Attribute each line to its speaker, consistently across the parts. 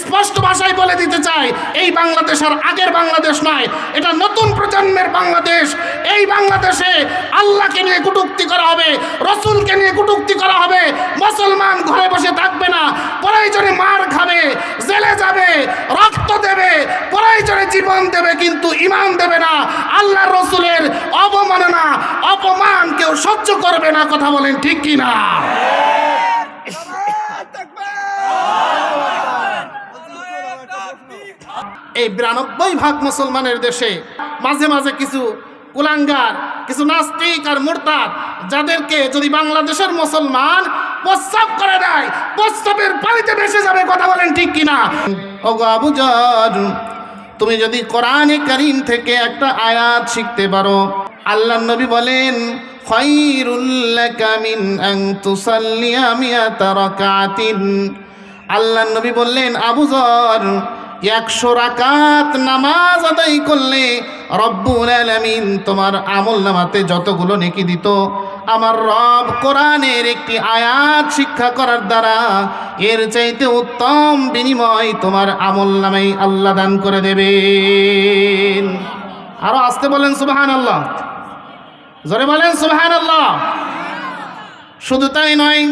Speaker 1: স্পষ্ট ভাষায় বলে দিতে চাই, এই বাংলাদেশ আর আগের বাংলাদেশ নয়, এটা নতুন প্রজন্মের বাংলাদেশ। এই বাংলাদেশে আল্লাহকে নিয়ে কটূক্তি করা হবে, রসুলকে নিয়ে কটূক্তি করা হবে। মুসলমান ঘরে বসে থাকবে না, প্রয়োজনে মার খাবে, জেলে যাবে, রক্ত দেবে, প্রয়োজনে জীবন দেবে, কিন্তু ঈমান দেবে না। আল্লাহ রসুলের অবমাননা, অপমান কেউ সহ্য করবে না। কথা বলেন ঠিক কি না? এই 92% মুসলমানের দেশে মাঝে মাঝে কিছু কুলাঙ্গার, কিছু নাস্তিক আর মুরতাদ, যাদেরকে যদি বাংলাদেশের মুসলমান প্রস্রাব করে দেয়, প্রস্রাবের পানিতে ভেসে যাবে। কথা বলেন ঠিক কিনা? ওগো আবু যর, তুমি যদি কোরআনে কারীম থেকে একটা আয়াত শিখতে পারো, আল্লাহর নবী বলেন খায়রুল লাকা মিন আন তুসাল্লিয়া মিয়াতা রাকাতিন। আল্লাহর নবী বললেন, আবু যর, 100 রাকাত নামাজ আদায় করলে রব্বুল আলামিন তোমার আমলনামাতে যতগুলো নেকি দিত, আমার রব কোরআনের একটি আয়াত শিক্ষা করার দ্বারা এর চাইতে উত্তম বিনিময় তোমার আমলনামায় আল্লাহ দান করে দেবেন। আরো আসতে বলেন সুবহানাল্লাহ, জোরে বলেন সুবহানাল্লাহ। শুধু তাই নয়,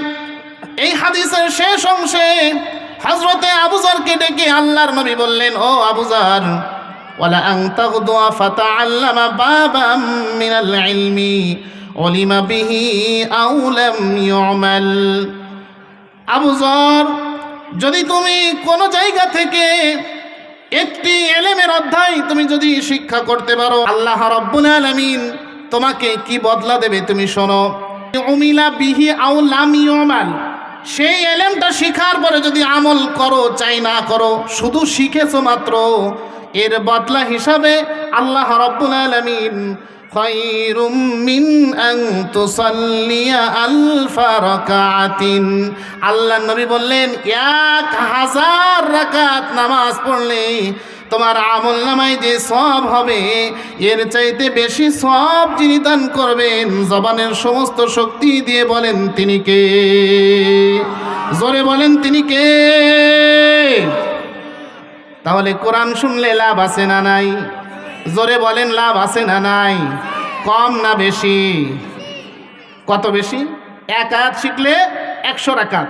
Speaker 1: এই হাদিসের শেষ অংশে হযরতে আবু যরকে ডেকে আল্লাহর নবী বললেন, ও আবু যর, ওয়ালা আন তাগদুয়া ফাতাআল্লামা বাবাম মিনাল ইলমি উলিমা বিহি আও লাম ইউমাল। আবু যর, যদি তুমি কোন জায়গা থেকে একটি ইলমের অধ্যায় তুমি যদি শিক্ষা করতে পারো, আল্লাহ রাব্বুল আলামিন তোমাকে কি বদলা দেবে তুমি শোনো। উমিলা বিহি আও লাম ইউমাল, সেই এলেমটা শিখার পরে যদি আমল করো চাই না করো, শুধু শিখেছো মাত্র, এর বদলা হিসাবে আল্লাহ রাব্বুল আলামিন খায়রুম মিন আন তুসাল্লিয়া আলফা রাকাতিন, আল্লাহ নবী বললেন 1000 রাকাত নামাজ পড়লে তোমার আমলনামায় যে সওয়াব হবে, এর চাইতে বেশি সওয়াব যিনি দান করবেন, জবানের সমস্ত শক্তি দিয়ে বলেন তিনি কে? জোরে বলেন তিনি কে? তাহলে কোরআন শুনলে লাভ আছে না নাই? জোরে বলেন লাভ আছে না নাই? কম না বেশি? কত বেশি? 1 আয়াত শিখলে 100 রাকাত,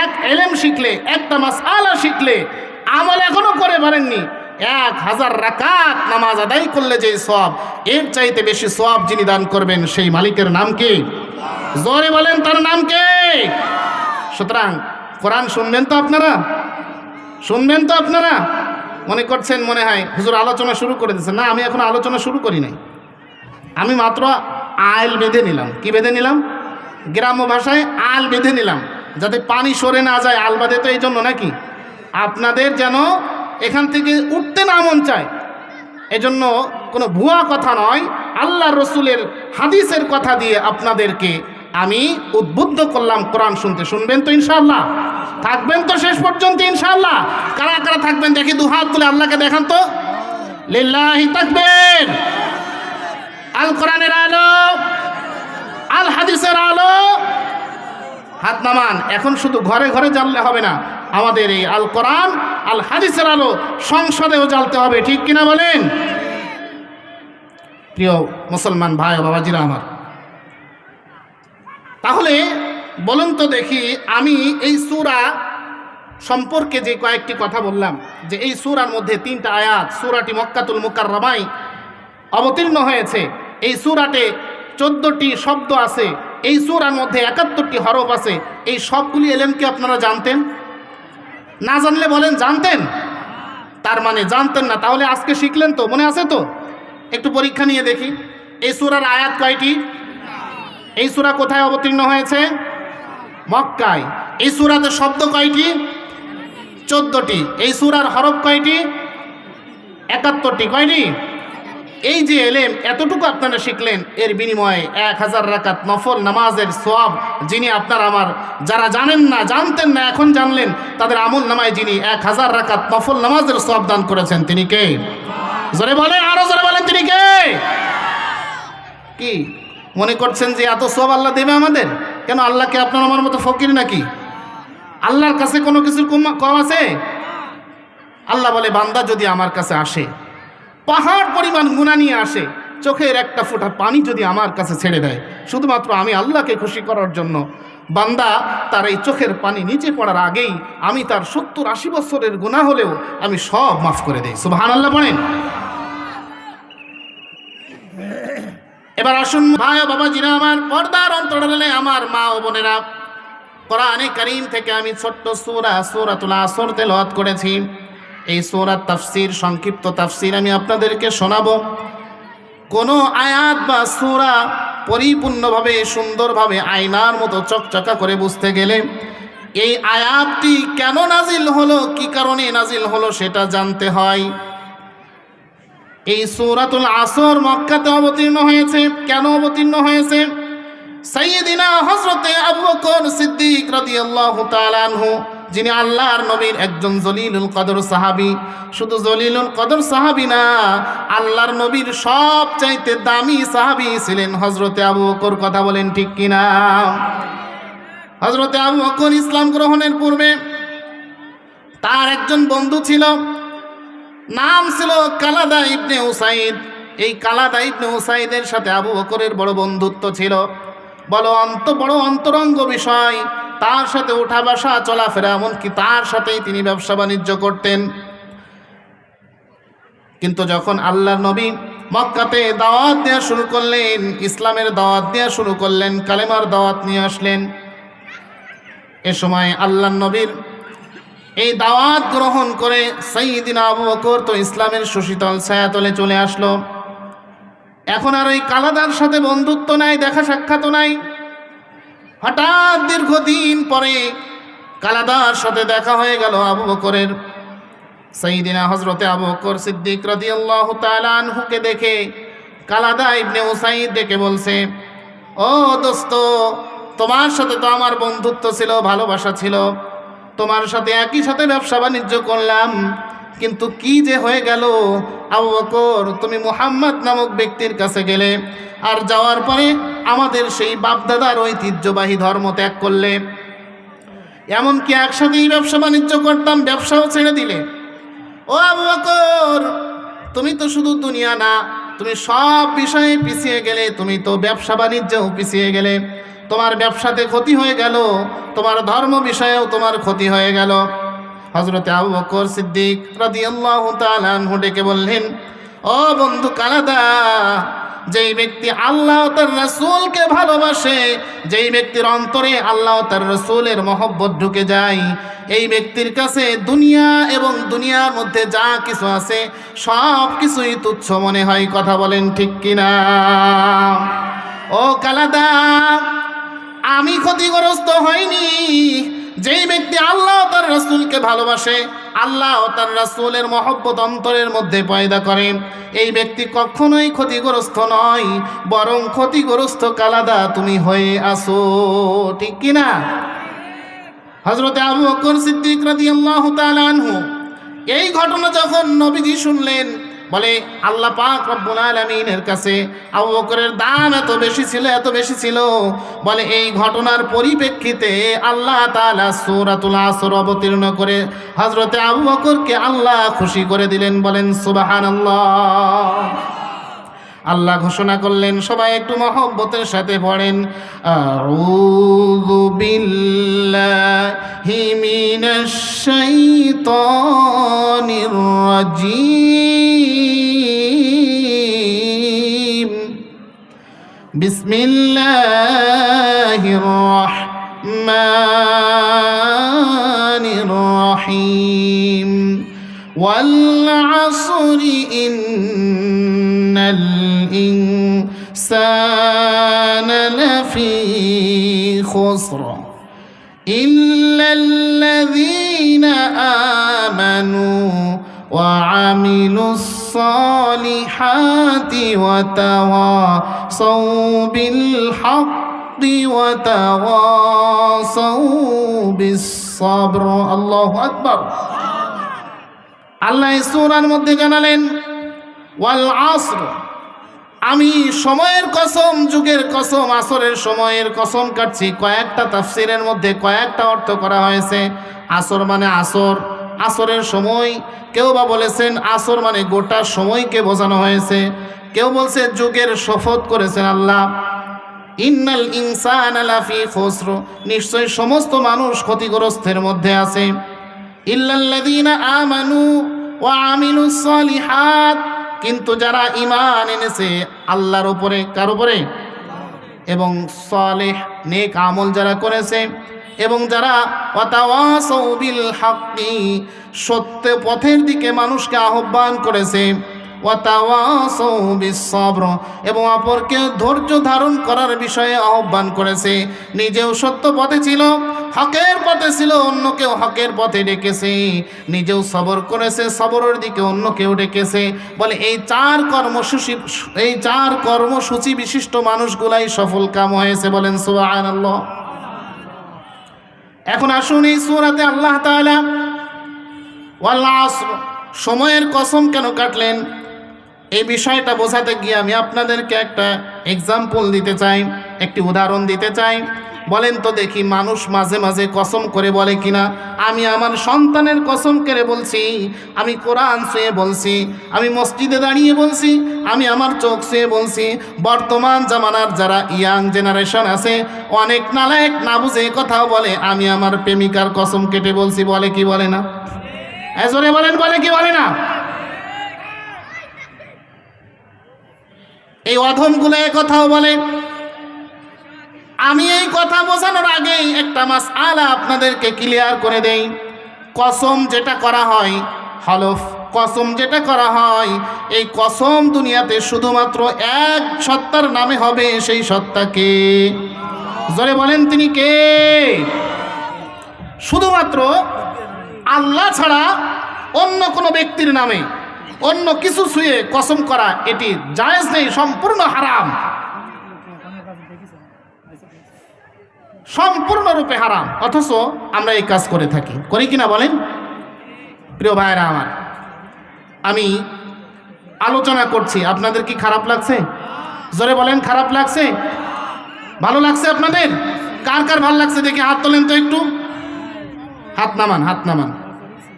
Speaker 1: 1 ইলম শিখলে, একটা মাসআলা শিখলে, আমল এখনো করে পারেননি, 1000 রাকাত নামাজ আদায় করলে যে সওয়াব, এর চাইতে বেশি সওয়াব যিনি দান করবেন, সেই মালিকের নাম কি? জোরে বলেন তার নাম কে? সুতরাং কোরআন শুনবেন তো আপনারা? শুনবেন তো আপনারা? মনে করছেন মনে হয় হুজুর আলোচনা শুরু করে দিয়েছে। না, আমি এখন আলোচনা শুরু করি নাই, আমি মাত্র আল বেঁধে নিলাম। কি বেঁধে নিলাম? গ্রাম্য ভাষায় আল বেঁধে নিলাম, যাতে পানি সরে না যায়। আল বাঁধে তো এই জন্য নাকি, আপনাদের যেন এখান থেকে উঠতে না মন চায়, এজন্য কোনো ভুয়া কথা নয়, আল্লাহ রসুলের হাদিসের কথা দিয়ে আপনাদেরকে আমি উদ্বুদ্ধ করলাম কোরআন শুনতে। শুনবেন তো ইনশাআল্লাহ? থাকবেন তো শেষ পর্যন্ত ইনশাআল্লাহ? কারা কারা থাকবেন দেখি, দুহাত তুলে আল্লাহকে দেখান তো। লিল্লাহি তাকবীর। আল কোরআনের আলো, আল হাদিসের আলো, হাত নামান। এখন শুধু ঘরে ঘরে জ্বাললে হবে না, আমাদের এই আল কোরআন আল হাদিসের আলো সংসদেও জ্বালতে হবে। ঠিক কিনা বলেন? প্রিয় মুসলমান ভাই ও বাবাজিরা আমার, তাহলে বলুন তো দেখি, আমি এই সূরা সম্পর্কে যে কয়েকটি কথা বললাম, যে এই সূরার মধ্যে 3টা আয়াত, সূরাটি মক্কাতুল মুকাররমায় অবতীর্ণ হয়েছে, এই সূরাতে 14টি শব্দ আছে, এই সূরার মধ্যে 71টি হরফ আছে। এই সবগুলি ইলম কি আপনারা জানতেন? না জানলে বলেন জানতেন? তার মানে জানতেন না, তাহলে আজকে শিখলেন তো, মনে আছে তো? একটু পরীক্ষা নিয়ে দেখি, এই সূরার আয়াত কয়টি? এই সূরা কোথায় অবতীর্ণ হয়েছে? মক্কায়। এই সূরাতে শব্দ কয়টি? 14টি। এই সূরার হরফ কয়টি? 71টি। কয়টি? এই যে এলেম এতটুকু আপনারা শিখলেন, এর বিনিময়ে 1000 রাকাত নফল নামাজের সওয়াব যিনি আপনার আমার, যারা জানেন না, জানতেন না, এখন জানলেন, তাদের আমল নামায় যিনি 1000 রাকাত নফল নামাজের সওয়াব দান করেছেন, তিনি কে? জোরে বলেন, আরো জোরে বলেন, তিনি কে? কি মনে করছেন যে এত সওয়াব আল্লাহ দেবে আমাদের? কেন, আল্লাহকে আপনার আমার মতো ফকির নাকি? আল্লাহর কাছে কোনো কিছুর কম আছে? আল্লাহ বলে, বান্দা যদি আমার কাছে আসে, পাহাড় পরিমাণ গুনাহ নিয়ে আসে, চোখের একটা ফোঁটা পানি যদি আমার কাছে ছেড়ে দেয়, শুধুমাত্র আমি আল্লাহকে খুশি করার জন্য, বান্দা তার এই চোখের পানি নিচে পড়ার আগেই আমি তার 70-80 বছরের গুনাহ হলেও আমি সব মাফ করে দেই। সুবহানাল্লাহ বলেন। এবার আসুন ভাই ও বাবাজিরা আমার, পর্দার অন্তরালে আমার মা ও বোনেরা, কোরআনে কারীম থেকে আমি ছোট্ট সূরাতুল আসর তেলাওয়াত করেছি। এই সূরার তাফসীর, সংক্ষিপ্ত তাফসীর আমি আপনাদেরকে শোনাবো। কোনো আয়াত বা সূরা পরিপূর্ণভাবে সুন্দরভাবে আয়নার মতো চকচকা করে বুঝতে গেলে এই আয়াতটি কেন নাজিল হলো, কি কারণে নাজিল হলো সেটা জানতে হয়। এই সূরাতুল আসর মক্কাতে অবতীর্ণ হয়েছে। কেন অবতীর্ণ হয়েছে? সাইয়্যিদিনা হযরতে আবু বকর সিদ্দিক রাদিয়াল্লাহু তাআলা আনহু, যিনি আল্লাহর নবীর একজন জলিলুল কদর সাহাবী, শুধু জলিলুল কদর সাহাবী না, আল্লাহর নবীর সবচাইতে দামি সাহাবী ছিলেন হযরতে আবু বকর। কথা বলেন ঠিক কিনা? হযরতে আবু বকর ইসলাম গ্রহণের পূর্বে তার একজন বন্ধু ছিল, নাম ছিল কালাদা ইবনে উসাইদ। এই কালাদা ইবনে উসাইদের সাথে আবু বকরের বড় বন্ধুত্ব ছিল, বড় অন্তরঙ্গ বিষয়। তার সাথে উঠা বসা চলাফেরা, এমনকি তার সাথেই তিনি ব্যবসা বাণিজ্য করতেন। কিন্তু যখন আল্লাহর নবী মক্কাতে দাওয়াত দেওয়া শুরু করলেন, ইসলামের দাওয়াত দেওয়া শুরু করলেন, কালেমার দাওয়াত নিয়ে আসলেন, এ সময় আল্লাহর নবীর এই দাওয়াত গ্রহণ করে সাইয়্যিদিনা আবু বকর তো ইসলামের সুশীতল ছায়াতলে চলে আসলো। এখন আর ওই কালাদার সাথে বন্ধুত্ব নাই, দেখা সাক্ষাৎ নাই। হঠাৎ দীর্ঘদিন পরে কালাদার সাথে দেখা হয়ে গেল আবু বকরের। সাইয়্যিদিনা হযরতে আবু বকর সিদ্দিক রাদিয়াল্লাহু তাআলা আনহুকে দেখে কালাদা ইবনে উসাইদ ডেকে বলছে, ও দোস্ত, তোমার সাথে তো আমার বন্ধুত্ব ছিল, ভালোবাসা ছিল, তোমার সাথে একই সাথে ব্যবসা বাণিজ্য করলাম, কিন্তু কি যে হয়ে গেল আবু বকর, তুমি মুহাম্মদ নামক ব্যক্তির কাছে গেলে, আর যাওয়ার পরে আমাদের সেই বাপদাদার ঐতিহ্যবাহী ধর্ম ত্যাগ করলে, এমনকি একসাথেই ব্যবসা বাণিজ্য করতাম, ব্যবসাও ছেড়ে দিলে। ও আবু বকর, তুমি তো শুধু দুনিয়া না, তুমি সব বিষয়ে পিছিয়ে গেলে, তুমি তো ব্যবসা বাণিজ্যেও পিছিয়ে গেলে, তোমার ব্যবসাতে ক্ষতি হয়ে গেল, তোমার ধর্ম বিষয়েও তোমার ক্ষতি হয়ে গেল। হযরতে আবু বকর সিদ্দিক রাদিয়াল্লাহু তাআলা আনহু ডেকে বললেন, ও বন্ধু কালাদা, যেই ব্যক্তি আল্লাহ তার রাসূলকে ভালোবাসে, যেই ব্যক্তির অন্তরে আল্লাহ তার রাসূলের মহব্বত ঢুকে যায়, এই ব্যক্তির কাছে দুনিয়া এবং দুনিয়ার মধ্যে যা কিছু আছে সব কিছুই তুচ্ছ মনে হয়। কথা বলেন ঠিক কিনা? ও কালাদা, আমি ক্ষতিগ্রস্ত হইনি। যেই ব্যক্তি আল্লাহ তার রাসূলকে ভালোবাসে, আল্লাহ তার রাসূলের মহব্বত অন্তরের মধ্যে পয়দা করে, এই ব্যক্তি কখনোই ক্ষতিগ্রস্ত নয়, বরং ক্ষতিগ্রস্ত কালাদা তুমি হয়ে আসো। ঠিক কিনা? হযরতে আবু বকর সিদ্দিক রাদিয়াল্লাহু তাআলা আনহু এই ঘটনা যখন নবীজি শুনলেন, বলে আল্লাহ পাক রব্বুল আলামিনের কাছে আবু বকরের দাম এত বেশি ছিল, বলে এই ঘটনার পরিপ্রেক্ষিতে আল্লাহ তাআলা সূরাতুল আসর অবতীর্ণ করে হযরতে আবু বকরকে আল্লাহ খুশি করে দিলেন। বলেন সুবহানাল্লাহ। আল্লাহ ঘোষণা করলেন, সবাই একটু মহব্বতের সাথে পড়েন, আউযু বিল্লাহি মিনাশ শাইতানির রাজীম, বিসমিল্লাহির রাহমানির রাহিম, ওয়াল আসরি ইন্নাল ইনসানা লাফি খুসর ইল্লাল্লাযীনা আমানু ওয়া আমিলুস সালিহাতি ওয়া তাওয়াসাউ বিল হাক্কি ওয়া তাওয়াসাউ বিস সাবর। আল্লাহু আকবার। আল্লাহ সূরার মধ্যে জানালেন, ওয়াল আসর, আমি সময়ের কসম, যুগের কসম, আসরের সময়ের কসম কাটছি। কয়েকটা তাফসীরের মধ্যে কয়েকটা অর্থ করা হয়েছে। আসর মানে আসর, আসরের সময়, কেউ বা বলেছেন আসর মানে গোটা সময়কে বোঝানো হয়েছে, কেউ বলছে যুগের শপথ করেছেন আল্লাহ। ইন্নাল ইনসানা লাফি খুসর, নিশ্চয় সমস্ত মানুষ ক্ষতিগ্রস্তের মধ্যে আছে। ইল্লাল্লাযীনা আমানু ওয়া আমিলুস সালিহাত, কিন্তু যারা ঈমান এনেছে আল্লাহর উপরে, কার উপরে? এবং সালেহ নেক আমল যারা করেছে, এবং যারা ওয়াতাওয়াসাউ বিল হাক্কি, সত্য পথের দিকে মানুষকে আহ্বান করেছে, ওয়াতাওয়াসাউ বিস সবর, এবং অপরকে ধৈর্য ধারণ করার বিষয়ে আহ্বান করেছে। নিজেও সত্য পথে ছিল, হকের পথে ছিল, অন্যকেও হকের পথে ডেকেছে, নিজেও সবর করেছে, সবরের দিকে অন্যকেও ডেকেছে। বলে এই চার কর্মসূচি বিশিষ্ট মানুষগুলাই সফল কাম হয়েছে। বলেন সুবহানাল্লাহ। এখন আসুন এই সূরাতে আল্লাহ তাআলা ওয়াল আসর, সময়ের কসম কেন কাটলেন, এই বিষয়টা বোঝাতে গিয়ে আমি আপনাদেরকে একটা এক্সাম্পল দিতে চাই, একটি উদাহরণ দিতে চাই। বলেন তো দেখি, মানুষ মাঝে মাঝে কসম করে বলে কিনা? আমি আমার সন্তানের কসম করে বলছি, আমি কোরআন ছুঁয়ে বলছি, আমি মসজিদে দাঁড়িয়ে বলছি, আমি আমার চোখ ছুঁয়ে বলছি। বর্তমান জামানার যারা ইয়াং জেনারেশন আছে, অনেক নালায়েক না বুঝে কথাও বলে, আমি আমার প্রেমিকার কসম কেটে বলছি। বলে কি বলে না? জোরে বলেন, বলে কি বলে না? এই অধমগুলো কথাও বলে। আমি এই কথা বোঝানোর আগেই একটা মাসআলা আপনাদেরকে ক্লিয়ার করে দেই। কসম যেটা করা হয়, হলফ কসম যেটা করা হয়, এই কসম দুনিয়াতে শুধুমাত্র এক সত্তার নামে হবে। সেই সত্তাকে জোরে বলেন, তিনি কে? শুধুমাত্র আল্লাহ ছাড়া অন্য কোনো ব্যক্তির নামে অন্য কিছু ছুঁয়ে কসম করা এটি জায়েজ নেই, সম্পূর্ণ হারাম, সম্পূর্ণরূপে হারাম। অথচ আমরা এই কাজ করে থাকি, করি কিনা বলেন? প্রিয় ভাইরা আমার, আমি আলোচনা করছি, আপনাদের কি খারাপ লাগছে? জোরে বলেন, খারাপ লাগছে? ভালো লাগছে আপনাদের? কার কার ভালো লাগছে দেখি হাত তোলেন তো একটু, হাত নামান, হাত নামান।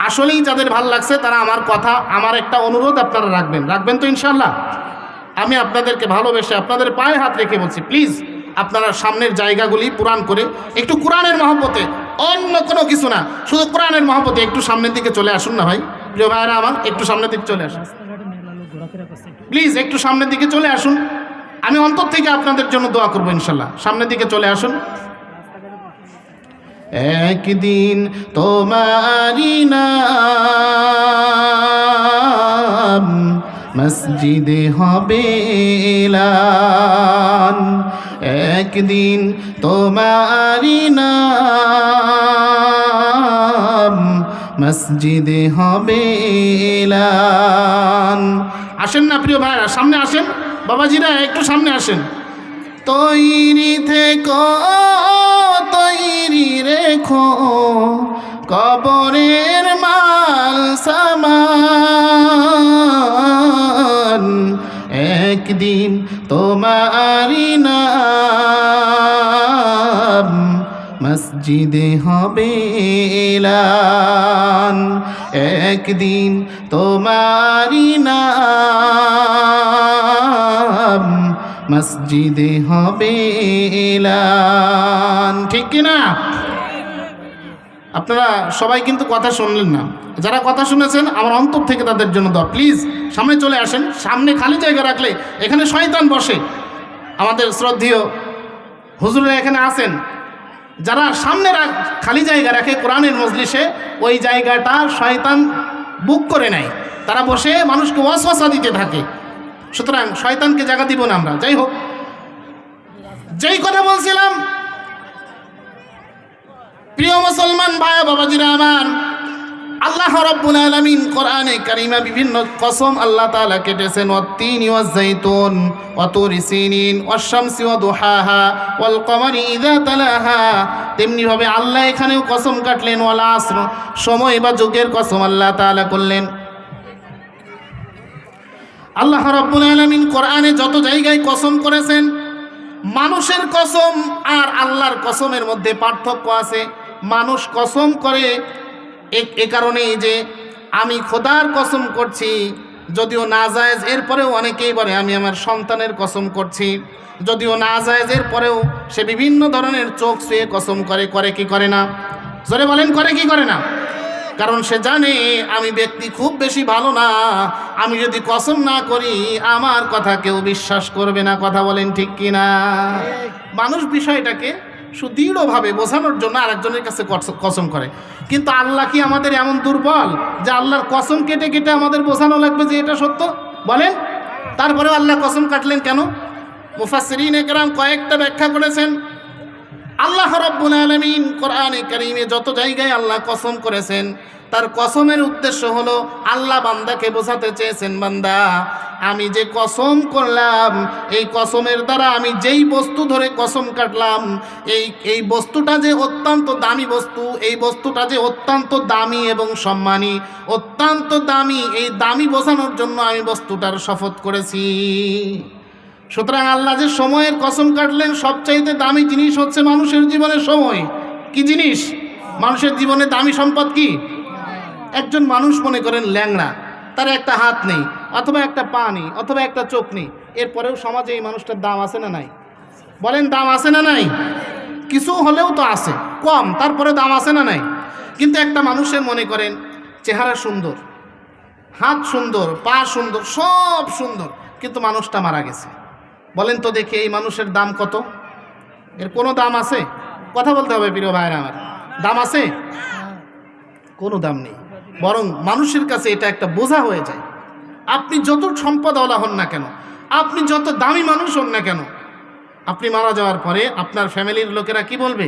Speaker 1: আসলেই যাদের ভাল লাগছে তারা আমার কথা, আমার একটা অনুরোধ আপনারা রাখবেন, রাখবেন তো ইনশাল্লাহ? আমি আপনাদেরকে ভালোবেসে আপনাদের পায়ে হাত রেখে বলছি, প্লিজ আপনারা সামনের জায়গাগুলি পুরাণ করে একটু কোরআনের মহব্বতে, অন্য কোনো কিছু না, শুধু কোরআনের মহব্বতে একটু সামনের দিকে চলে আসুন না ভাই। প্রিয় ভাইরা আমার, একটু সামনের দিকে চলে আসুন প্লিজ, একটু সামনের দিকে চলে আসুন। আমি অন্তর থেকে আপনাদের জন্য দোয়া করবো ইনশাল্লাহ। সামনের দিকে চলে আসুন। একদিন তোমারি নাম মসজিদে হবে এলান, একদিন তোমারি নাম মসজিদে হবে এলান। আসেন না প্রিয় ভাইরা, সামনে আসেন, বাবাজিরা একটু সামনে আসেন। তৈরি থেকো, তৈরি রেখো কবরের মাল সামান, একদিন তোমারি নাম মসজিদে হবে এলান, একদিন তোমারি নাম মসজিদে হবে এলান। ঠিক কিনা? আপনারা সবাই কিন্তু কথা শুনলেন না, যারা কথা শুনেছেন আমার অন্তর থেকে তাদের জন্য দোয়া। প্লিজ সামনে চলে আসেন, সামনে খালি জায়গা রাখলে এখানে শয়তান বসে। আমাদের শ্রদ্ধেয় হুজুররা এখানে আছেন, যারা সামনে খালি জায়গা রাখে কোরআনের মজলিসে, ওই জায়গাটা শয়তান বুক করে নেয়, তারা বসে মানুষকে ওয়াসওয়াসা দিতে থাকে। সুতরাং শয়তানকে জায়গা দিব না আমরা। যাই হোক, যেই কথা বলছিলাম, প্রিয় মুসলমান ভাই বাবাজিরা আমার, আল্লাহ রাব্বুল আলামিন কোরআনে কারিমা বিভিন্ন কসম আল্লাহ তাআলা কেটেছেন। ওয়াত-তিনি ওয়াজ-যাইতুন ওয়া তুরি সিনিন ওয়াশ-শামসি ওয়া দুহাহা ওয়াল কমারি ইযা তালাহা। তেমনি ভাবে আল্লাহ এখানেও কসম কাটলেন, ওয়াল আসর, সময় বা যুগের কসম আল্লাহ তাআলা করলেন। আল্লাহ রাব্বুল আলামিন কোরআনে যত জায়গায় কসম করেছেন, মানুষের কসম আর আল্লাহর কসমের মধ্যে পার্থক্য আছে। মানুষ কসম করে এ কারণেই যে আমি খোদার কসম করছি, যদিও নাজায়েজ, এরপরেও অনেকেই বলে আমি আমার সন্তানের কসম করছি, যদিও নাজায়েজ এরপরেও সে বিভিন্ন ধরনের চোখ ছুঁয়ে কসম করে কি করে না? জোরে বলেন, করে কি করে না? কারণ সে জানে আমি ব্যক্তি খুব বেশি ভালো না, আমি যদি কসম না করি আমার কথা কেউ বিশ্বাস করবে না। কথা বলেন ঠিক কিনা? মানুষ বিষয়টাকে সুদৃঢ়ভাবে বোঝানোর জন্য আরেকজনের কাছে কসম করে, কিন্তু আল্লাহ কি আমাদের এমন দুর্বল যে আল্লাহর কসম কেটে কেটে আমাদের বোঝানো লাগবে যে এটা সত্য? বলেন। তারপরেও আল্লাহ কসম কাটলেন কেন? মুফাসসিরিনে কেরাম কয়েকটা ব্যাখ্যা করেছেন। আল্লাহ রাব্বুল আলামিন কোরআনে কারীমে যত জায়গায় আল্লাহ কসম করেছেন, তার কসমের উদ্দেশ্য হলো আল্লাহ বান্দাকে বোঝাতে চেয়েছেন, বান্দা আমি যে কসম করলাম, এই কসমের দ্বারা আমি যেই বস্তু ধরে কসম কাটলাম, এই বস্তুটা যে অত্যন্ত দামি বস্তু, এই বস্তুটা যে অত্যন্ত দামি এবং সম্মানী, অত্যন্ত দামি, এই দামি বোঝানোর জন্য আমি বস্তুটার শপথ করেছি। সুতরাং আল্লাহ যে সময়ের কসম কাটলেন, সবচাইতে দামি জিনিস হচ্ছে মানুষের জীবনের সময়। কি জিনিস? মানুষের জীবনে দামি সম্পদ কি? একজন মানুষ মনে করেন ল্যাংড়া, তার একটা হাত নেই, অথবা একটা পা নেই, অথবা একটা চোখ নেই, এরপরেও সমাজে এই মানুষটার দাম আছে না নাই? বলেন, দাম আছে না নাই? কিছু হলেও তো আছে, কম, তারপরে দাম আছে না নাই? কিন্তু একটা মানুষের মনে করেন চেহারা সুন্দর, হাত সুন্দর, পা সুন্দর, সব সুন্দর, কিন্তু মানুষটা মারা গেছে। বলেন তো দেখি এই মানুষের দাম কত? এর কোনো দাম আছে? কথা বলতে হবে প্রিয় ভাইরা আমার, দাম আছে? কোনো দাম নেই। বরং মানুষের কাছে এটা একটা বোঝা হয়ে যায়। আপনি যত সম্পদওয়ালা হন না কেন, আপনি যত দামি মানুষ হন না কেন, আপনি মারা যাওয়ার পরে আপনার ফ্যামিলির লোকেরা কি বলবে?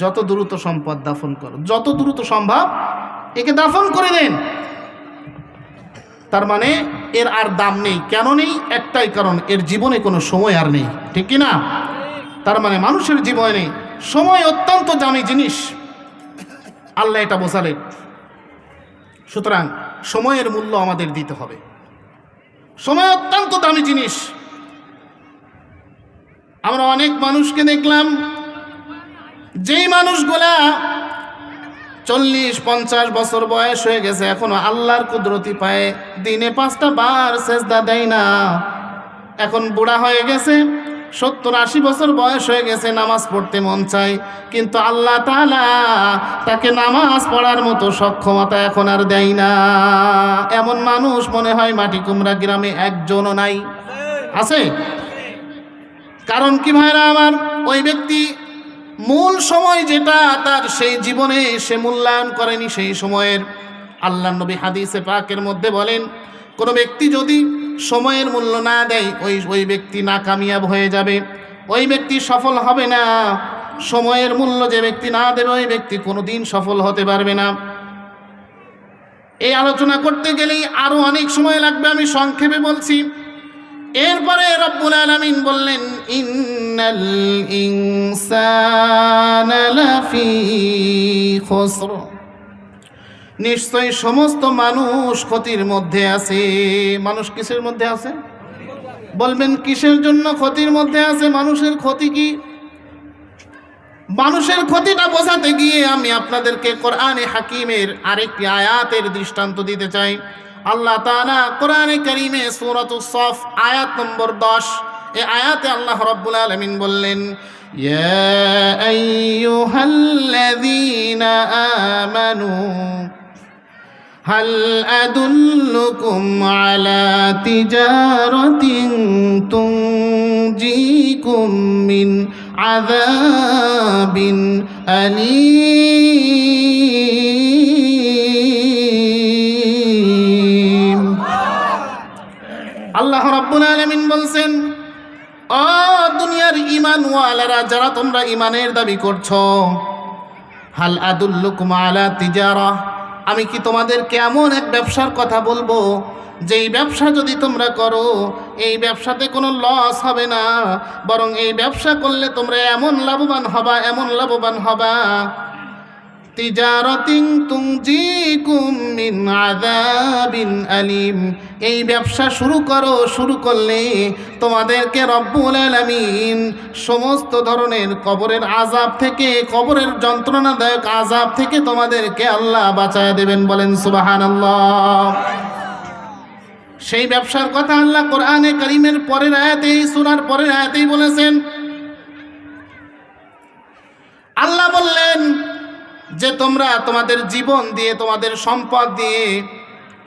Speaker 1: যত দ্রুত সম্পদ দাফন করো, যত দ্রুত সম্ভব একে দাফন করে দেন। তার মানে এর আর দাম নেই। কেন নেই? একটাই কারণ, এর জীবনে কোনো সময় আর নেই। ঠিক কি না? তার মানে মানুষের জীবনে সময় অত্যন্ত দামি জিনিস, আল্লাহ এটা বোঝালেন। সুতরাং সময়ের মূল্য আমাদের দিতে হবে। সময় অত্যন্ত দামি জিনিস। আমরা অনেক মানুষকে দেখলাম, যেই মানুষগুলা 40-50 বছর বয়স হয়ে গেছে, এখনো আল্লাহর কুদরতি পায়ে দিনে 5টা বার সেজদা দেয় না। এখন বুড়া হয়ে গেছে, 70-80 বছর বয়স হয়ে গেছে, নামাজ পড়তে মন চায়, কিন্তু আল্লাহ তাআলা তাকে নামাজ পড়ার মতো সক্ষমতা এখন আর দেয় না। এমন মানুষ মনে হয় মাটিকুমড়া গ্রামে একজনও নাই। আছে? কারণ কি ভাইরা আমার? ওই ব্যক্তি মূল সময় যেটা তার, সেই জীবনে সে মূল্যায়ন করেনি সেই সময়ের। আল্লাহ নবী হাদিসে পাকের মধ্যে বলেন, কোনো ব্যক্তি যদি সময়ের মূল্য না দেয়, ওই ব্যক্তি নাকামিয়াব হয়ে যাবে, ওই ব্যক্তি সফল হবে না। সময়ের মূল্য যে ব্যক্তি না দেবে, ওই ব্যক্তি কোনোদিন সফল হতে পারবে না। এই আলোচনা করতে গেলেই আরো অনেক সময় লাগবে, আমি সংক্ষেপে বলছি। এরপরে রব্বুল আলামিন বললেন, ইন্নাল ইনসানা লাফি খুসর, নিশ্চয় সমস্ত মানুষ ক্ষতির মধ্যে আছে। মানুষ কিসের মধ্যে আছে? বলবেন কিসের জন্য ক্ষতির মধ্যে আছে? মানুষের ক্ষতি কি? মানুষের ক্ষতিটা বোঝাতে গিয়ে আমি আপনাদেরকে কোরআনে হাকিমের আরেকটি আয়াতের দৃষ্টান্ত দিতে চাই। আল্লাহ তাআলা কোরআনে কারীমে সূরাতুস সফ আয়াত নম্বর 10, এই আয়াতে আল্লাহ রাব্বুল আলামিন বললেন, ইয়া আইয়ুহাল্লাযীনা আমানু হাল আদুল্লুকুম আলা তিজারাতিন তুনজিকুম মিন আযাবিন আলীম। আল্লাহ রাব্বুল আলামিন বলছেন, ও দুনিয়ার ঈমানওয়ালারা, যারা তোমরা ঈমানের দাবি করছো, হাল আদুল্লুকুম আলা তিজারা, আমি কি তোমাদেরকে এমন এক ব্যবসার কথা বলবো, যেই ব্যবসা যদি তোমরা করো, এই ব্যবসাতে কোনো লস হবে না, বরং এই ব্যবসা করলে তোমরা এমন লাভবান হবা, এমন লাভবান হবা, তিজারাতিন তুনজিকুম মিন আযাবিন আলিম। এই ব্যবসা শুরু করলে তোমাদেরকে রব্বুল আলামিন সমস্ত ধরনের কবরের আযাব থেকে, কবরের যন্ত্রণাদায়ক আযাব থেকে তোমাদেরকে আল্লাহ বাঁচায় দেবেন। বলেন সুবহানাল্লাহ। সেই ব্যবসার কথা আল্লাহ কোরআনে কারীমের পরের আয়াতে, এই সূরার পরের আয়াতেই বলেছেন। আল্লাহ বললেন যে তোমরা তোমাদের জীবন দিয়ে, তোমাদের সম্পদ দিয়ে